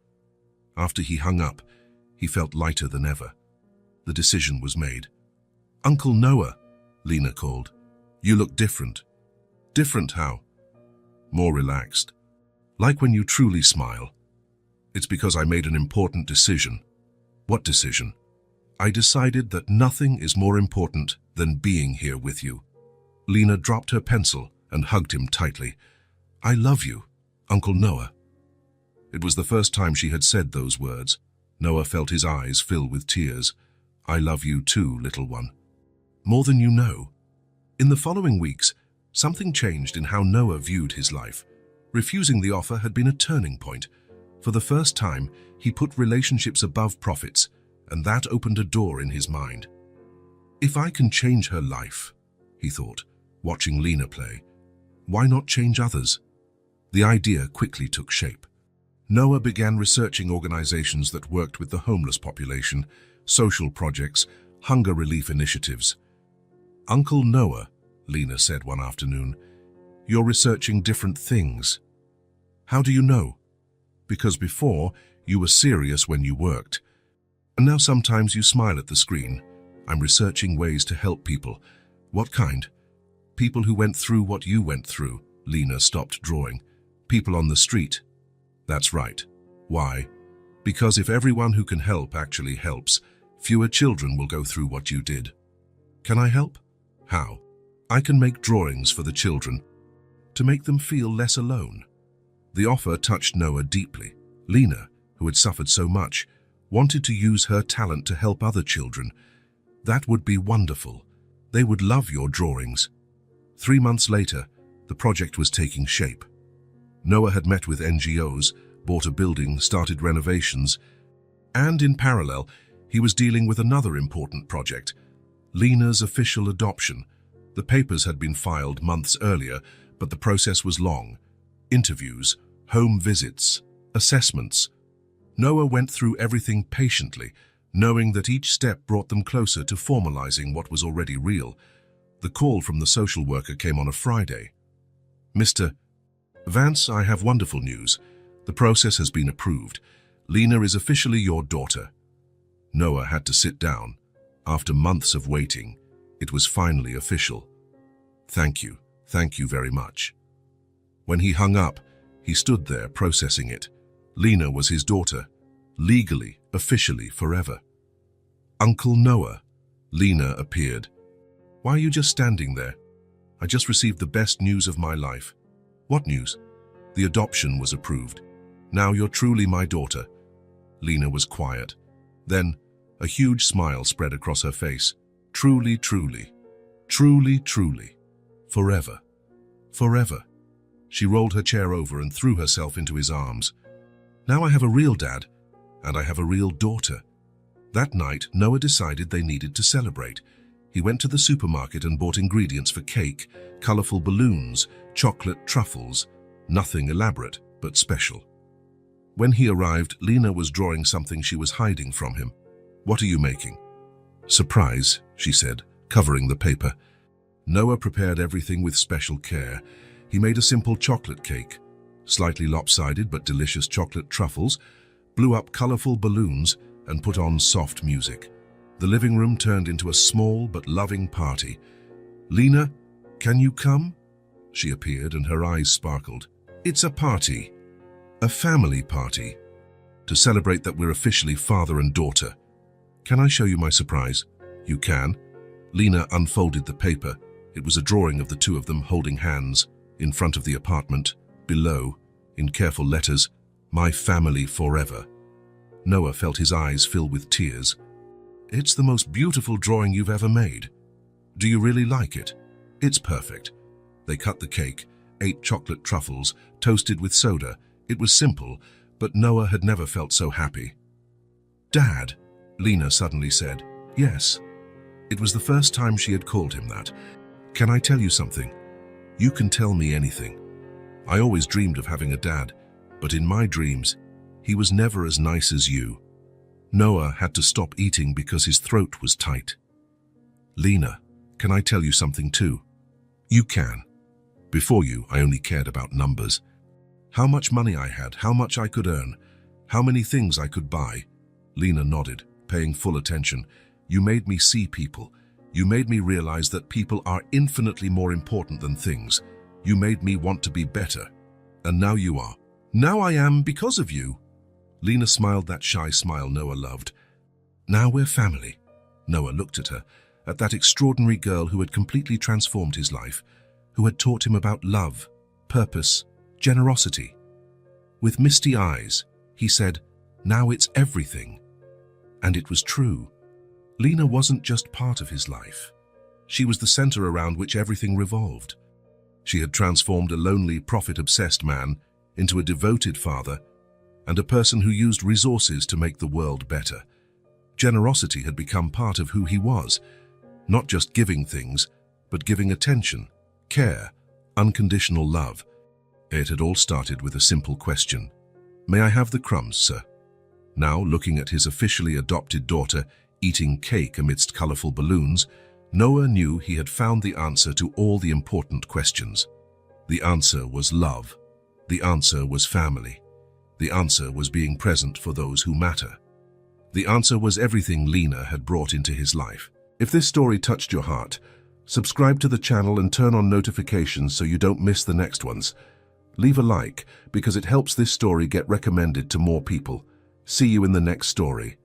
After he hung up, he felt lighter than ever. The decision was made. "Uncle Noah," Lena called. "You look different." Different how? More relaxed. Like when you truly smile. It's because I made an important decision. What decision? I decided that nothing is more important than being here with you. Lena dropped her pencil and hugged him tightly. I love you, Uncle Noah. It was the first time she had said those words. Noah felt his eyes fill with tears. I love you too, little one. More than you know. In the following weeks, something changed in how Noah viewed his life. Refusing the offer had been a turning point. For the first time, he put relationships above profits, and that opened a door in his mind. If I can change her life, he thought, watching Lena play, why not change others? The idea quickly took shape. Noah began researching organizations that worked with the homeless population, social projects, hunger relief initiatives. Uncle Noah, Lena said one afternoon, you're researching different things. How do you know? Because before, you were serious when you worked. And now sometimes you smile at the screen. I'm researching ways to help people. What kind? People who went through what you went through. Lena stopped drawing. People on the street. That's right. Why? Because if everyone who can help actually helps, fewer children will go through what you did. Can I help? How? I can make drawings for the children to make them feel less alone. The offer touched Noah deeply. Lena, who had suffered so much, wanted to use her talent to help other children. That would be wonderful. They would love your drawings. 3 months later, the project was taking shape. Noah had met with NGOs, bought a building, started renovations, and in parallel, he was dealing with another important project, Lena's official adoption. The papers had been filed months earlier, but the process was long. Interviews, home visits, assessments. Noah went through everything patiently, knowing that each step brought them closer to formalizing what was already real. The call from the social worker came on a Friday. Mr. Vance, I have wonderful news. The process has been approved. Lena is officially your daughter. Noah had to sit down. After months of waiting, it was finally official. Thank you very much. When he hung up, he stood there processing it. Lena was his daughter, legally, officially, forever. Uncle Noah. Lena appeared. Why are you just standing there? I just received the best news of my life. What news? The adoption was approved. Now you're truly my daughter. Lena was quiet. Then, a huge smile spread across her face. Truly, truly. Truly, truly. Forever. Forever. She rolled her chair over and threw herself into his arms. Now I have a real dad, and I have a real daughter. That night, Noah decided they needed to celebrate. He went to the supermarket and bought ingredients for cake, colorful balloons, chocolate truffles, nothing elaborate, but special. When he arrived, Lena was drawing something she was hiding from him. What are you making? Surprise, she said, covering the paper. Noah prepared everything with special care. He made a simple chocolate cake, slightly lopsided but delicious chocolate truffles, blew up colorful balloons, and put on soft music. The living room turned into a small but loving party. Lena, can you come? She appeared and her eyes sparkled. It's a party. A family party. To celebrate that we're officially father and daughter. Can I show you my surprise? You can. Lena unfolded the paper. It was a drawing of the two of them holding hands in front of the apartment. Below, in careful letters, my family forever. Noah felt his eyes fill with tears. It's the most beautiful drawing you've ever made. Do you really like it? It's perfect. They cut the cake, ate chocolate truffles, toasted with soda. It was simple, but Noah had never felt so happy. Dad, Lena suddenly said. Yes. It was the first time she had called him that. Can I tell you something? You can tell me anything. I always dreamed of having a dad, but in my dreams, he was never as nice as you. Noah had to stop eating because his throat was tight. Lena, can I tell you something too? You can. Before you, I only cared about numbers. How much money I had, how much I could earn, how many things I could buy. Lena nodded, paying full attention. You made me see people. You made me realize that people are infinitely more important than things. You made me want to be better. And now you are. Now I am because of you. Lena smiled that shy smile Noah loved. Now we're family. Noah looked at her, at that extraordinary girl who had completely transformed his life, who had taught him about love, purpose, generosity. With misty eyes, he said, "Now it's everything." And it was true. Lena wasn't just part of his life. She was the center around which everything revolved. She had transformed a lonely, profit-obsessed man into a devoted father and a person who used resources to make the world better. Generosity had become part of who he was, not just giving things, but giving attention, care, unconditional love. It had all started with a simple question. "May I have the crumbs, sir?" Now, looking at his officially adopted daughter eating cake amidst colorful balloons, Noah knew he had found the answer to all the important questions. The answer was love. The answer was family. The answer was being present for those who matter. The answer was everything Lena had brought into his life. If this story touched your heart, subscribe to the channel and turn on notifications so you don't miss the next ones. Leave a like because it helps this story get recommended to more people. See you in the next story.